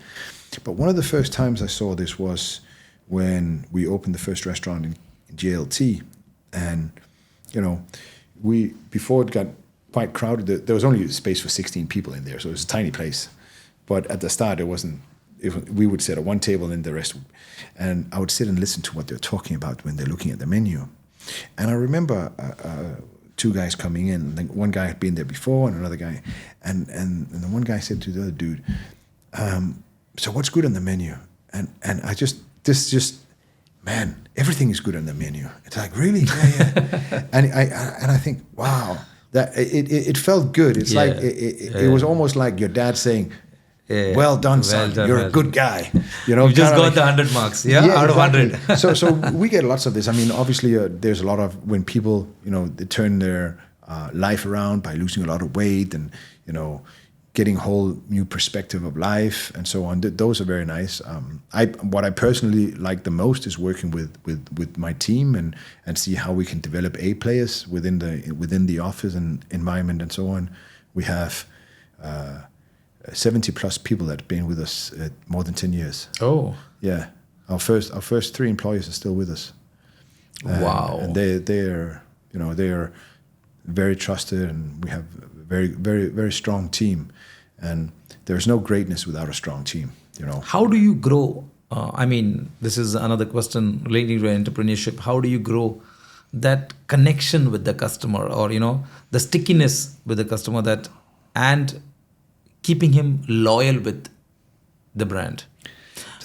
But one of the first times I saw this was when we opened the first restaurant in JLT, and before it got quite crowded, there was only space for 16 people in there, so it was a tiny place. But at the start, it we would sit at one table and the rest, and I would sit and listen to what they're talking about when they're looking at the menu. And I remember two guys coming in. Like one guy had been there before, and another guy, and the one guy said to the other dude, "So what's good on the menu?" And man, everything is good on the menu. It's like, really? Yeah. and I think, wow, that it felt good. It's like it was almost like your dad saying, well done, son. You're a good guy. You know, you just got the 100 marks. Out of 100. so we get lots of this. I mean, obviously, there's a lot of when people, they turn their life around by losing a lot of weight and, getting a whole new perspective of life and so on. Those are very nice. What I personally like the most is working with my team and see how we can develop A players within the office and environment and so on. We have 70 plus people that have been with us more than 10 years. Oh, yeah. Our first 3 employees are still with us. Wow. And they are very trusted, and we have a very, very, very strong team. And there's no greatness without a strong team. How do you grow? This is another question relating to entrepreneurship. How do you grow that connection with the customer, or the stickiness with the customer, and keeping him loyal with the brand?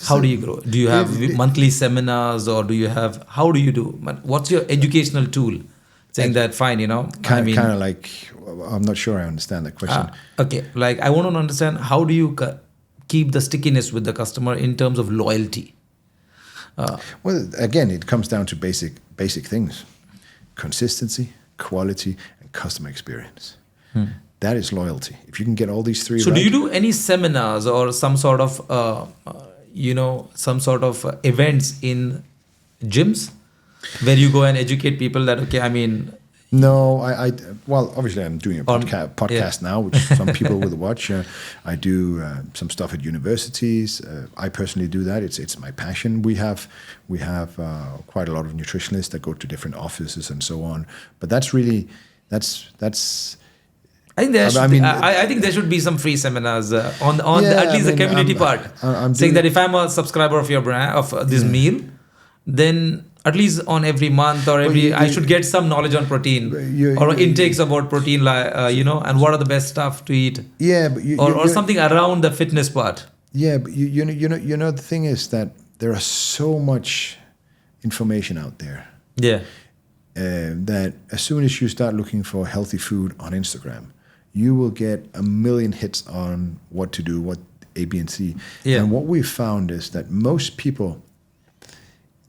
How do you grow? Do you have monthly seminars, or how do you do? What's your educational tool? Saying that, fine, kind of like, I'm not sure I understand that question. Okay, like I want to understand, how do you keep the stickiness with the customer in terms of loyalty? Well, again, it comes down to basic things: consistency, quality, and customer experience. That is loyalty. If you can get all these 3 so right. Do you do any seminars or some sort of events in gyms where you go and educate people that, No, well, obviously I'm doing a podcast now, which some people will watch. I do some stuff at universities. I personally do that. It's my passion. We have quite a lot of nutritionists that go to different offices and so on. But that's really that's. I think there should be some free seminars on at least the community part. Saying that if I'm a subscriber of your brand, of this meal, then at least on every month or I should get some knowledge on protein or intakes about protein, and what are the best stuff to eat. Yeah, but or something around the fitness part. Yeah, but the thing is that there are so much information out there. Yeah. That as soon as you start looking for healthy food on Instagram, you will get a million hits on what to do, what A, B, and C. Yeah. And what we've found is that most people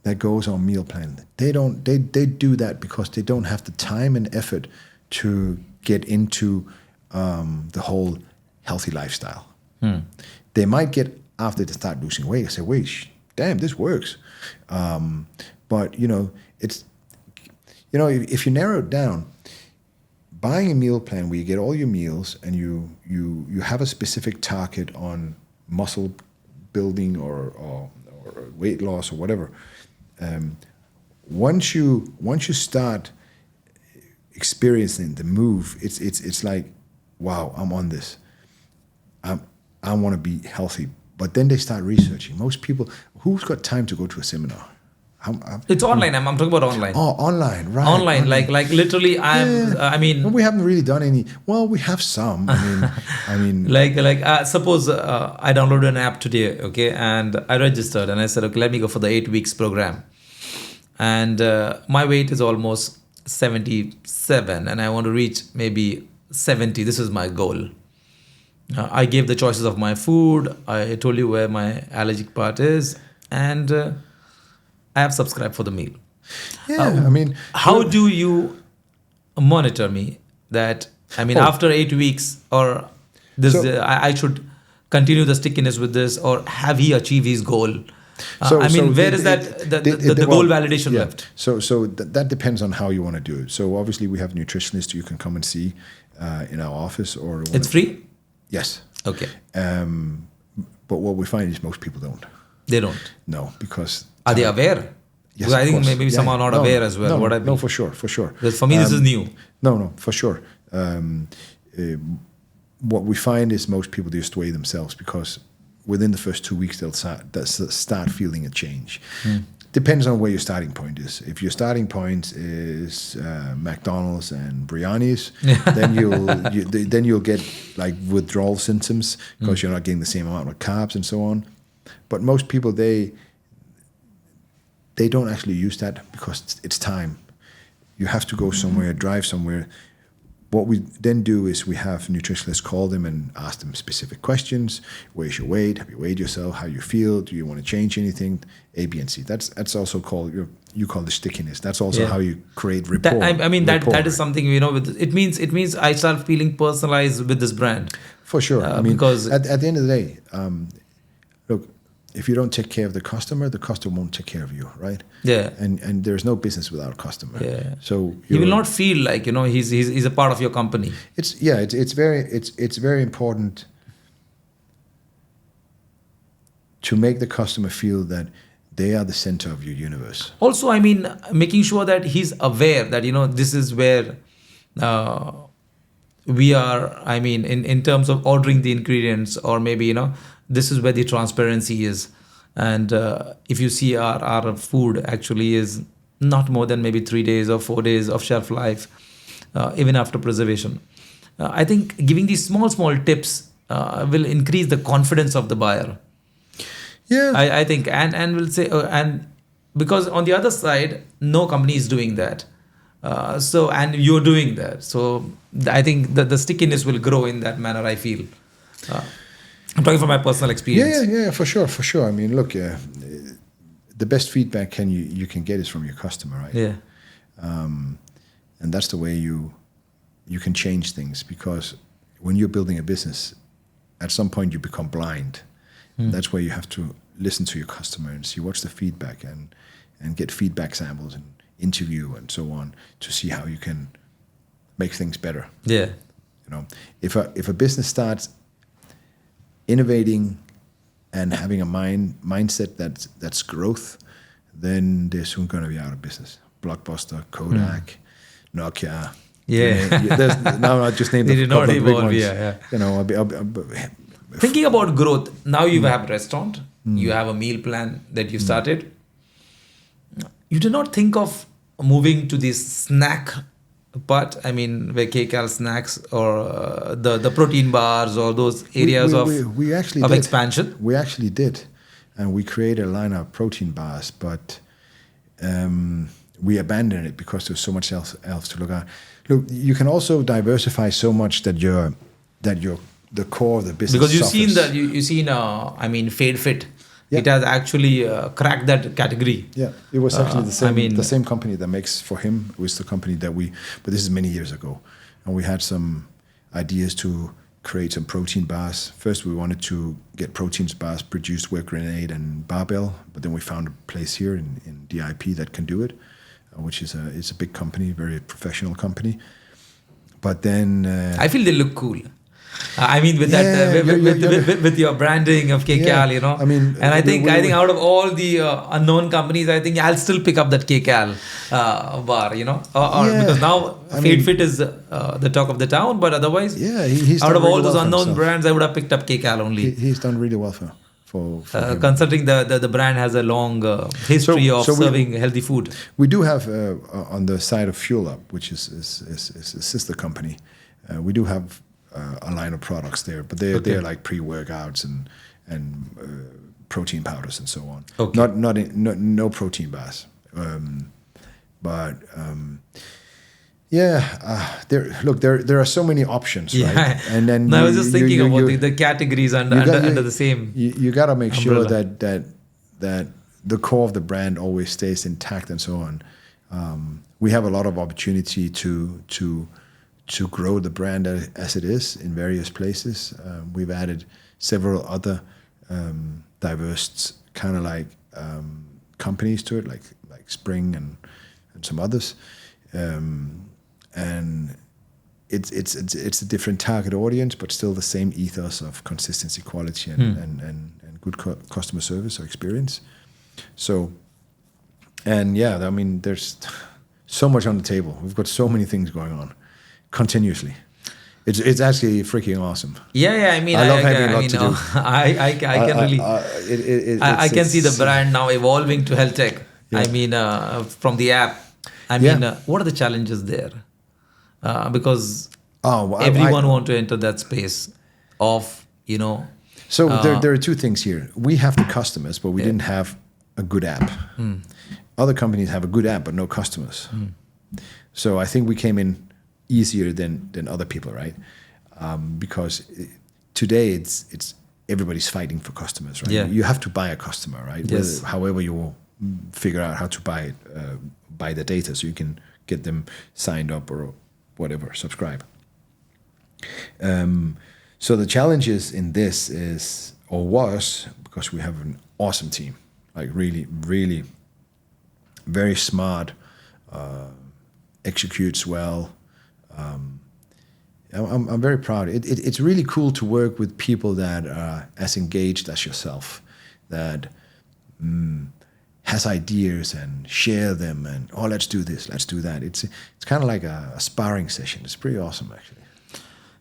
that goes on meal plan, they do that because they don't have the time and effort to get into the whole healthy lifestyle. They might get, after they start losing weight, they say, wait, damn, this works. But it's, if you narrow it down, buying a meal plan where you get all your meals and you have a specific target on muscle building or weight loss or whatever, once you start experiencing the move, it's like, wow, I'm on this. I want to be healthy. But then they start researching. Most people, who's got time to go to a seminar? It's online. I'm talking about online. Oh, online, right? Online. Like literally, Well, we haven't really done any. Well, we have some. suppose I downloaded an app today, okay, and I registered, and I said, okay, let me go for the 8 weeks program, and my weight is almost 77, and I want to reach maybe 70. This is my goal. I gave the choices of my food. I told you where my allergic part is, and I have subscribed for the meal. Yeah, how do you monitor me that, after 8 weeks, or this, I should continue the stickiness with this, or have he achieved his goal? Where is the goal validation left? So that depends on how you want to do it. So obviously we have nutritionists you can come and see in our office. Or it's free? Yes. Okay. But what we find is most people don't. They don't? No, because... Are they aware? Yes, because I think maybe some are not aware as well. No, for sure. Because for me, this is new. No, for sure. What we find is most people just weigh themselves because within the first 2 weeks, they'll start feeling a change. Depends on where your starting point is. If your starting point is McDonald's and Brianni's, then you'll get like withdrawal symptoms because you're not getting the same amount of carbs and so on. But most people, they don't actually use that because it's time. You have to go somewhere, drive somewhere. What we then do is we have nutritionists call them and ask them specific questions. Where's your weight? Have you weighed yourself? How you feel? Do you want to change anything? A, B, and C. That's also called, you call the stickiness. That's also how you create rapport. That is something, it means I start feeling personalized with this brand. For sure. Because at the end of the day, look, if you don't take care of the customer won't take care of you, right? Yeah. And there's no business without a customer. Yeah. So you will not feel like he's a part of your company. It's very important to make the customer feel that they are the center of your universe. Also, making sure that he's aware that this is where we are. In terms of ordering the ingredients, or maybe this is where the transparency is. And if you see our food actually is not more than maybe 3 days or 4 days of shelf life, even after preservation. I think giving these small tips will increase the confidence of the buyer. Yeah, I think, and will say, and because on the other side, no company is doing that. And you're doing that. So I think that the stickiness will grow in that manner, I feel. I'm talking from my personal experience. Yeah, for sure. Look, the best feedback you can get is from your customer, right? Yeah. And that's the way you can change things, because when you're building a business, at some point you become blind. That's where you have to listen to your customer and see what's the feedback, and get feedback samples and interview and so on to see how you can make things better. Yeah. If a business starts innovating and having a mindset that's growth, then they're soon going to be out of business. Blockbuster, Kodak, Nokia. Now I just named a couple of big ones. Yeah. Thinking about growth, now you have a restaurant, you have a meal plan that you started. You did not think of moving to this snack part, where KCAL snacks or the protein bars or those areas we actually of did. expansion? We actually did. And we created a line of protein bars, but we abandoned it because there's so much else to look at. Look, you can also diversify so much that you're the core of the business. Because suffers. you've seen Fade Fit. Yeah. It has actually cracked that category. Yeah, it was actually the same company that makes for him. It was the company that but this is many years ago, and we had some ideas to create some protein bars. First, we wanted to get protein bars produced with Grenade and Barbell, but then we found a place here in DIP that can do it, which is a big company, very professional company. But then I feel they look cool. With your branding of KCAL, and I think out of all the unknown companies, I think I'll still pick up that KCAL bar, because now Fade Fit is the talk of the town, but otherwise, he's out of all really those unknown himself. brands, I would have picked up KCAL only. He's done really well for him. Considering the brand has a long history of serving healthy food. We do have on the side of Fuel Up, which is a sister company, we do have a line of products there, but they're like pre-workouts and protein powders and so on. Okay. No protein bars. There are so many options, right? And then I was just thinking about the categories under the same. You got to make umbrella. sure that the core of the brand always stays intact and so on. We have a lot of opportunity to grow the brand as it is in various places. We've added several other diverse kind of like companies to it, like Spring and some others, and it's a different target audience, but still the same ethos of consistency, quality, and good customer service or experience. So, there's so much on the table. We've got so many things going on continuously. It's actually freaking awesome. Yeah. I mean, I love having a lot to do. I can really, I can see the brand now evolving to health tech. Yeah. I mean, from the app. I mean, what are the challenges there? Because everyone want to enter that space of, So there are two things here. We have the customers, but we didn't have a good app. Other companies have a good app, but no customers. So I think we came in easier than other people, right? Because today it's everybody's fighting for customers, right? Yeah. You have to buy a customer, right? Yes. However you will figure out how to buy the data so you can get them signed up or whatever, subscribe. So the challenges in this was, because we have an awesome team, like really, really very smart, executes well. I'm very proud. It's really cool to work with people that are as engaged as yourself, that has ideas and share them, and let's do this, let's do that. It's kind of like a sparring session. It's pretty awesome, actually.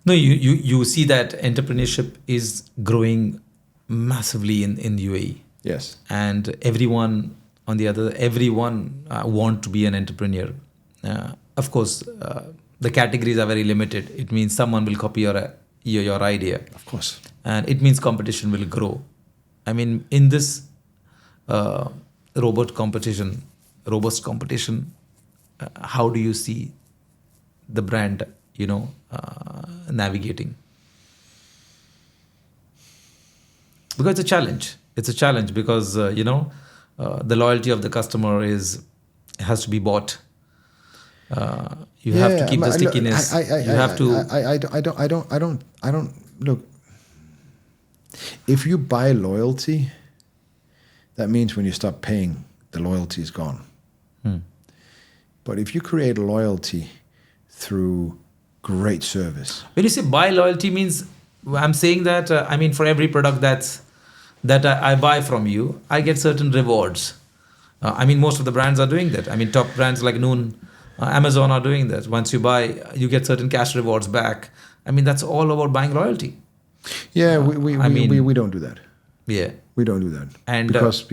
No, you see that entrepreneurship is growing massively in UAE. Yes. And everyone want to be an entrepreneur. Of course, the categories are very limited. It means someone will copy your idea. Of course. And it means competition will grow. I mean, in this robust competition, how do you see the brand, navigating? Because it's a challenge. It's a challenge because, the loyalty of the customer has to be bought. You have to keep the stickiness. I don't look. If you buy loyalty, that means when you stop paying, the loyalty is gone. But if you create loyalty through great service. When you say buy loyalty means, I'm saying that, for every product that I buy from you, I get certain rewards. Most of the brands are doing that. Top brands like Noon, Amazon are doing that. Once you buy, you get certain cash rewards back. That's all about buying loyalty. Yeah, we don't do that. Yeah, we don't do that. And because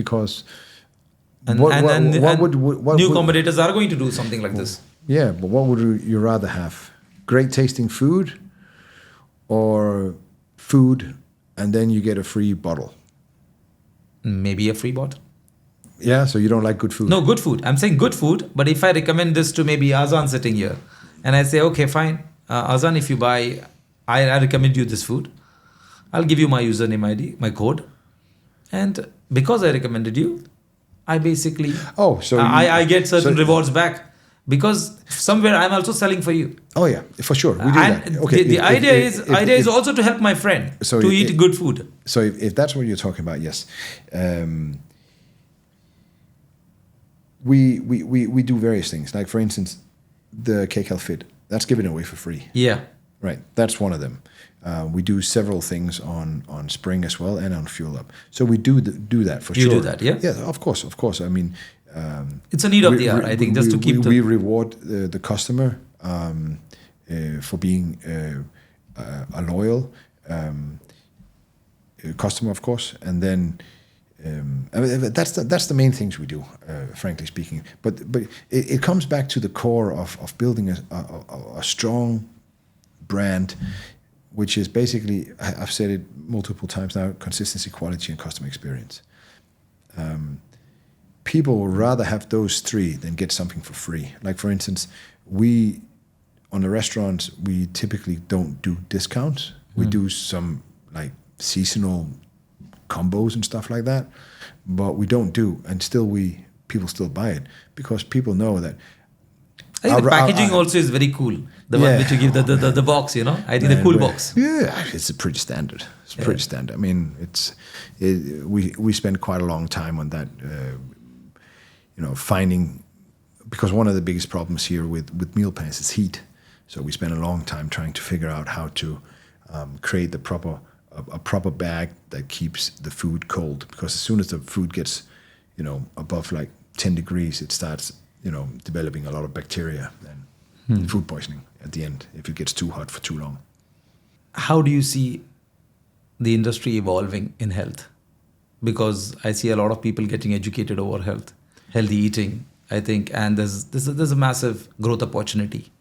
new competitors are going to do something like this. Yeah, but what would you rather have? Great tasting food, or food and then you get a free bottle? Maybe a free bottle. Yeah, so you don't like good food? No, good food. I'm saying good food, but if I recommend this to maybe Azan sitting here, and I say, okay, fine, Azan, if you buy, I recommend you this food, I'll give you my username ID, my code, and because I recommended you, I basically, I get certain rewards back. Because somewhere I'm also selling for you. Oh yeah, for sure. We do that. Okay. The idea is also to help my friend to eat good food. So if that's what you're talking about, yes. We do various things. Like for instance, the KCAL Fit, that's given away for free. Yeah. Right. That's one of them. We do several things on Spring as well and on Fuel Up. So we do that for sure. You do that, yeah? Yeah, of course. It's a need of the hour, I think, just to keep we reward the customer for being a loyal customer, of course, and then that's the main things we do, frankly speaking. But it comes back to the core of building a strong brand, which is basically, I've said it multiple times now: consistency, quality, and customer experience. People would rather have those three than get something for free. Like for instance, on the restaurants, we typically don't do discounts. We do some like seasonal combos and stuff like that, but we don't do, and people still buy it because people know that. I think the packaging also is very cool. The one which you give the box, I think the cool box. Yeah, it's pretty standard. It's pretty standard. I mean, we spend quite a long time on that. Finding, because one of the biggest problems here with meal plans is heat. So we spend a long time trying to figure out how to create a proper bag that keeps the food cold. Because as soon as the food gets, above like 10 degrees, it starts, developing a lot of bacteria and food poisoning at the end if it gets too hot for too long. how do you see the industry evolving in health? Because I see a lot of people getting educated over health, healthy eating, I think, and there's a massive growth opportunity.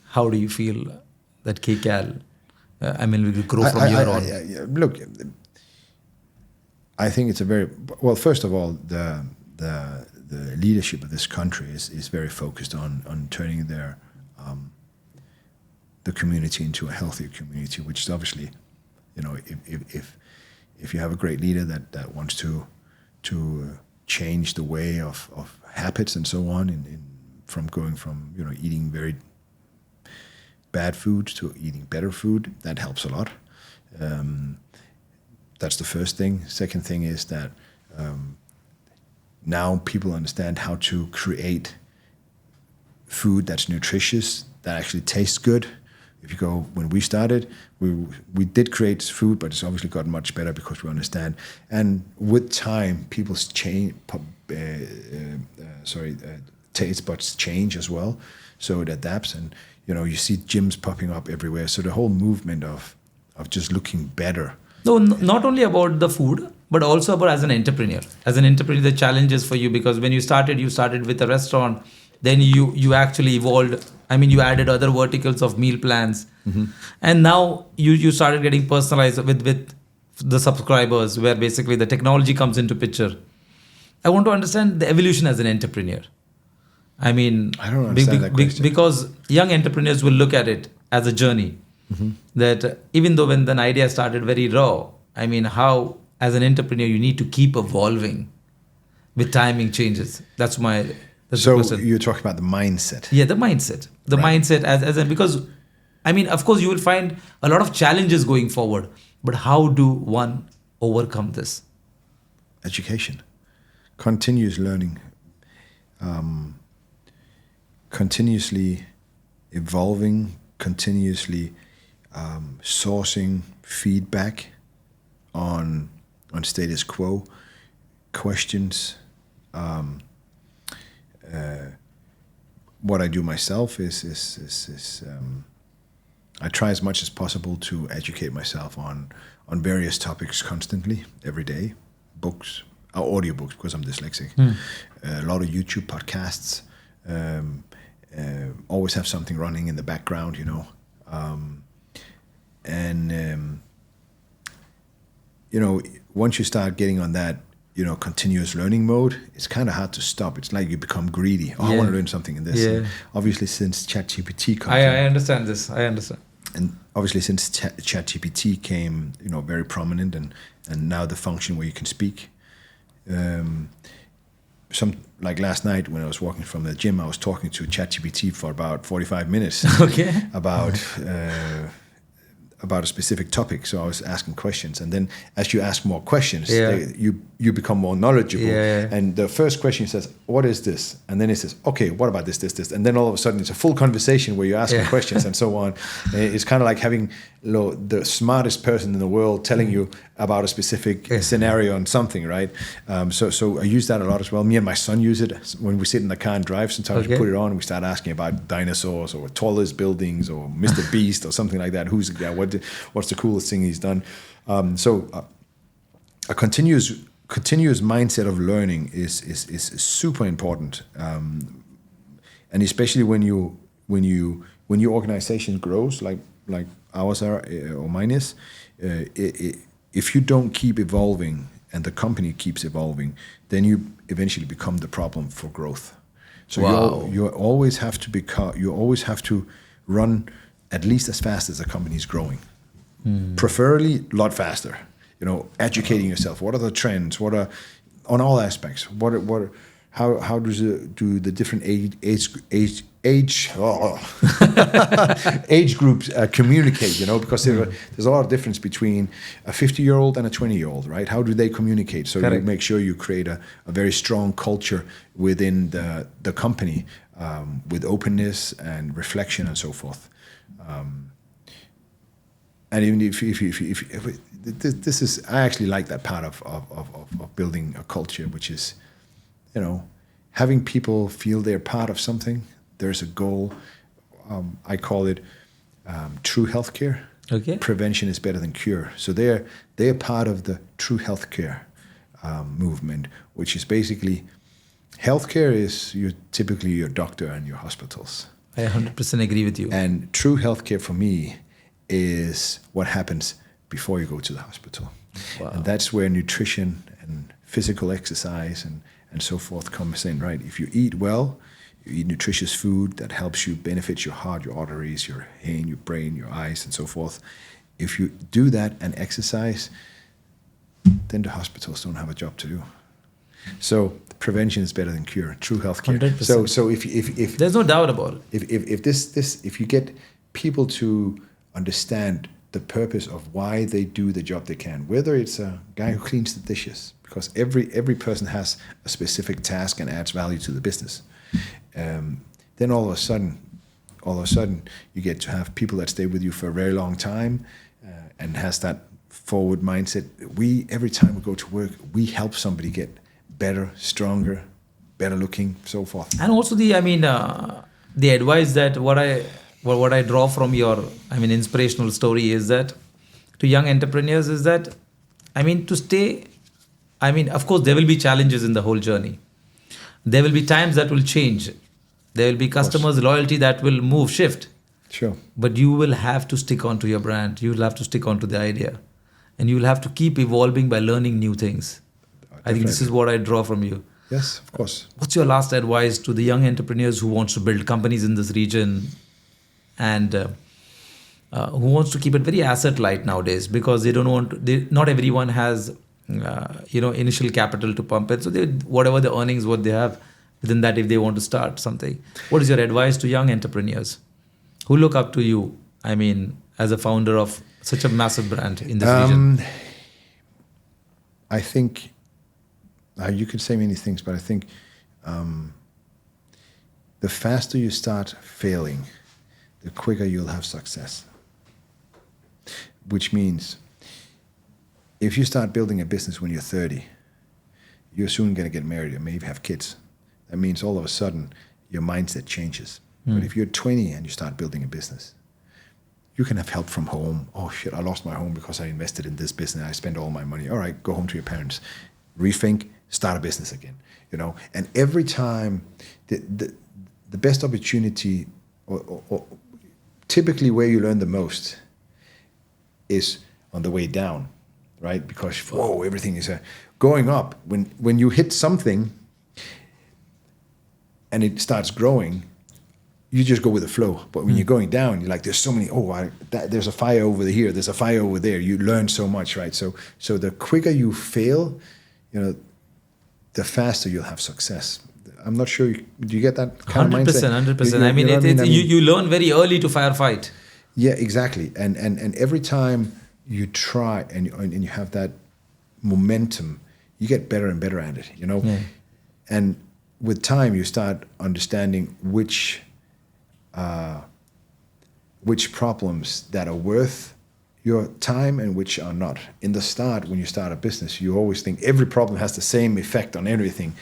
How do you feel that KCAL, will grow from here on? Look, I think it's a very well. First of all, the leadership of this country is very focused on turning the community into a healthier community, which is obviously, if you have a great leader that wants to change the way of habits and so on, from going from eating very bad food to eating better food, that helps a lot. That's the first thing. Second thing is that now people understand how to create food that's nutritious, that actually tastes good. If you go, when we started, we did create food, but it's obviously gotten much better because we understand. And with time, people's taste buds change as well, so it adapts. And you see gyms popping up everywhere. So the whole movement of just looking better. No, not only about the food, but also about as an entrepreneur. As an entrepreneur, the challenge is for you, because when you started with a restaurant, then you actually evolved. You added other verticals of meal plans. Mm-hmm. And now you started getting personalized with the subscribers, where basically the technology comes into picture. I want to understand the evolution as an entrepreneur. I don't understand that question. Because young entrepreneurs will look at it as a journey. Mm-hmm. That even though when the idea started very raw, how as an entrepreneur you need to keep evolving with timing changes. That's the question. You're talking about the mindset. Yeah, the mindset. The mindset because of course you will find a lot of challenges going forward, but how do one overcome this? Education, continuous learning, continuously evolving, continuously sourcing feedback on status quo, questions. What I do myself is I try as much as possible to educate myself on various topics constantly, every day. Books, audiobooks, because I'm dyslexic. A lot of YouTube podcasts. Always have something running in the background, once you start getting on that, continuous learning mode, it's kind of hard to stop. It's like you become greedy. I want to learn something in this. Yeah. And obviously, since ChatGPT comes I understand this. I understand. And obviously, since ChatGPT came, very prominent, and now the function where you can speak. Like last night when I was walking from the gym, I was talking to ChatGPT for about 45 minutes. Okay. About a specific topic. So I was asking questions, and then as you ask more questions, you become more knowledgeable. Yeah. And the first question says, "What is this?" And then it says, "Okay, what about this?" And then all of a sudden, it's a full conversation where you're asking questions and so on. It's kind of like having the smartest person in the world telling you about a specific scenario on something, right? So I use that a lot as well. Me and my son use it when we sit in the car and drive. Sometimes we put it on and we start asking about dinosaurs or tallest buildings or Mr. Beast or something like that. Who's the guy? What's the coolest thing he's done? A continuous mindset of learning is super important, and especially when your organization grows like ours are or mine is. If you don't keep evolving and the company keeps evolving, then you eventually become the problem for growth. So you always have to run at least as fast as the company is growing. Preferably a lot faster. Educating yourself. What are the trends? What are on all aspects? How do the different age groups communicate? Because there's a lot of difference between a 50-year-old and a 20-year-old, right? How do they communicate? So you make sure you create a very strong culture within the company with openness and reflection and so forth. And even if this is, I actually like that part of building a culture, which is, having people feel they're part of something. There's a goal. I call it true healthcare. Okay. Prevention is better than cure. So they're part of the true healthcare movement, which is basically healthcare is typically your doctor and your hospitals. I 100% agree with you. And true healthcare for me is what happens before you go to the hospital. Wow. And that's where nutrition and physical exercise and so forth comes in, right? If you eat well, you eat nutritious food that helps you benefit your heart, your arteries, your hand, your brain, your eyes, and so forth. If you do that and exercise, then the hospitals don't have a job to do. So prevention is better than cure. True healthcare. 100%. So if There's no doubt about it. if you get people to understand the purpose of why they do the job they can, whether it's a guy who cleans the dishes, because every person has a specific task and adds value to the business. Then all of a sudden, you get to have people that stay with you for a very long time and has that forward mindset. Every time we go to work, we help somebody get better, stronger, better looking, so forth. And also the advice that what I draw from your inspirational story is that to young entrepreneurs is that to stay. Of course there will be challenges in the whole journey. There will be times that will change. There will be customers' loyalty that will shift. Sure. But you will have to stick on to your brand. You will have to stick on to the idea. And you will have to keep evolving by learning new things. I think this is what I draw from you. Yes, of course. What's your last advice to the young entrepreneurs who wants to build companies in this region and who wants to keep it very asset light nowadays because they don't want to, not everyone has initial capital to pump it. So whatever the earnings, what they have within that, if they want to start something. What is your advice to young entrepreneurs who look up to you, as a founder of such a massive brand in this region? I think you could say many things, but I think the faster you start failing, the quicker you'll have success. Which means if you start building a business when you're 30, you're soon going to get married and maybe have kids. That means all of a sudden your mindset changes. But if you're 20 and you start building a business, you can have help from home. Oh shit, I lost my home because I invested in this business. I spent all my money. All right, go home to your parents. Rethink, start a business again. And every time the best opportunity or typically where you learn the most is on the way down, right? Because everything is going up. When you hit something and it starts growing, you just go with the flow. But when you're going down, you're like, there's so many, there's a fire over here, there's a fire over there. You learn so much, right? So the quicker you fail, the faster you'll have success. I'm not sure, do you get that kind of mindset? 100%. You learn very early to firefight. Yeah, exactly. And every time you try and you have that momentum, you get better and better at it, Yeah. And with time, you start understanding which problems that are worth your time and which are not. In the start, when you start a business, you always think every problem has the same effect on everything.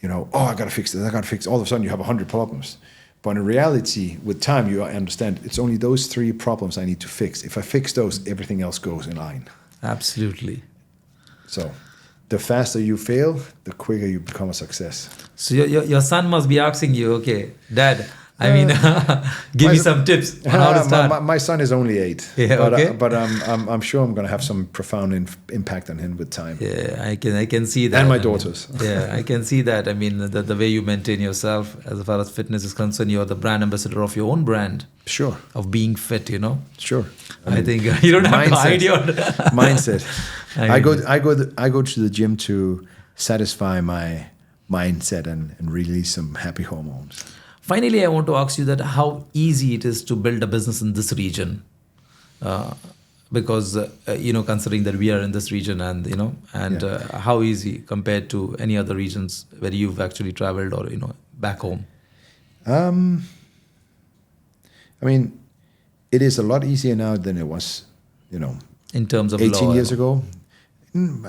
I got to fix this, I got to fix. All of a sudden, you have 100 problems. But in reality, with time, you understand it's only those 3 problems I need to fix. If I fix those, everything else goes in line. Absolutely. So the faster you fail, the quicker you become a success. So your son must be asking you, okay, Dad, give me some tips on how to start. My son is only 8, yeah, okay. But I'm sure I'm going to have some profound impact on him with time. Yeah, I can see that. And my daughters. Yeah, I can see that. The way you maintain yourself as far as fitness is concerned, you're the brand ambassador of your own brand. Sure. Of being fit, Sure. I think you don't have to hide your mindset. I go to the gym to satisfy my mindset and release some happy hormones. Finally, I want to ask you that how easy it is to build a business in this region, because considering that we are in this region and how easy compared to any other regions where you've actually traveled or back home. It is a lot easier now than it was, in terms of 18 years ago.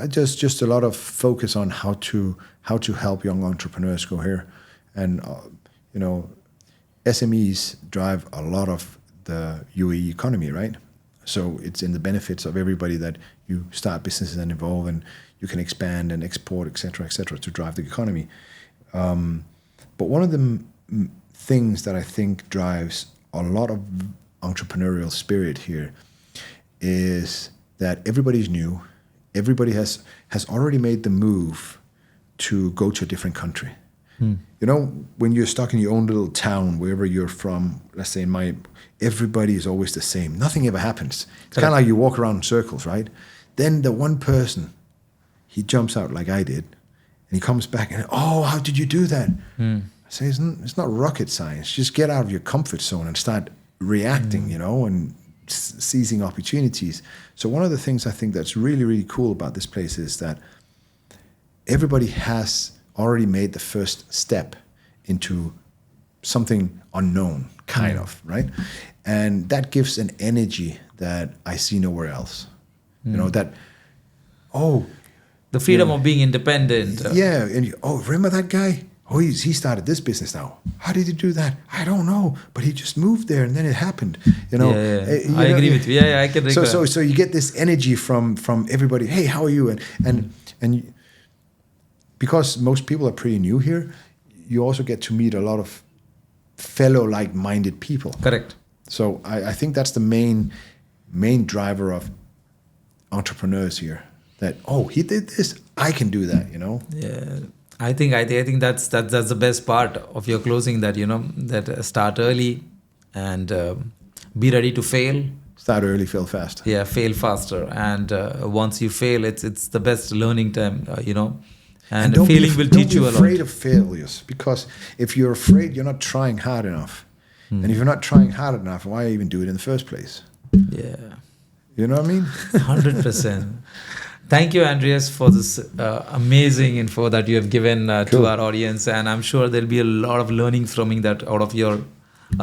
Just a lot of focus on how to help young entrepreneurs go here, and SMEs drive a lot of the UAE economy, right? So it's in the benefits of everybody that you start businesses and evolve, and you can expand and export, et cetera, to drive the economy. But one of the things that I think drives a lot of entrepreneurial spirit here is that everybody's new. Everybody has already made the move to go to a different country. You know, when you're stuck in your own little town, wherever you're from, let's say everybody is always the same. Nothing ever happens. It's kind of like you walk around in circles, right? Then the one person, he jumps out like I did, and he comes back and, oh, how did you do that? I say, it's not rocket science. Just get out of your comfort zone and start reacting, you know, and seizing opportunities. So one of the things I think that's really, really cool about this place is that everybody has already made the first step into something unknown, kind of, right? And that gives an energy that I see nowhere else. You know, that, the freedom of being independent. Yeah, and remember that guy? Oh, he started this business now. How did he do that? I don't know, but he just moved there and then it happened. You know, I agree with you. Yeah, I can. So you get this energy from everybody. Hey, how are you? And because most people are pretty new here, you also get to meet a lot of fellow like-minded people. Correct. So I think that's the main driver of entrepreneurs here. That he did this, I can do that. You know. Yeah. I think that's the best part of your closing, that, you know, that start early and be ready to fail. Start early, fail fast. Yeah, fail faster. And once you fail, it's the best learning time, you know. And failing will teach you a lot. Don't be afraid of failures, because if you're afraid, you're not trying hard enough. And if you're not trying hard enough, why even do it in the first place? Yeah. You know what I mean? 100%. Thank you, Andreas, for this amazing info that you have given to our audience, and I'm sure there'll be a lot of learning from that out of your,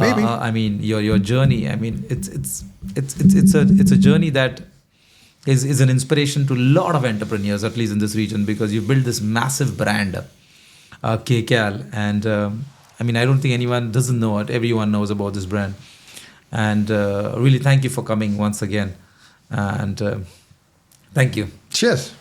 your journey. I mean, it's a journey that is an inspiration to a lot of entrepreneurs, at least in this region, because you built this massive brand, KCAL, and I don't think anyone doesn't know it. Everyone knows about this brand, and really thank you for coming once again, and. Thank you. Cheers.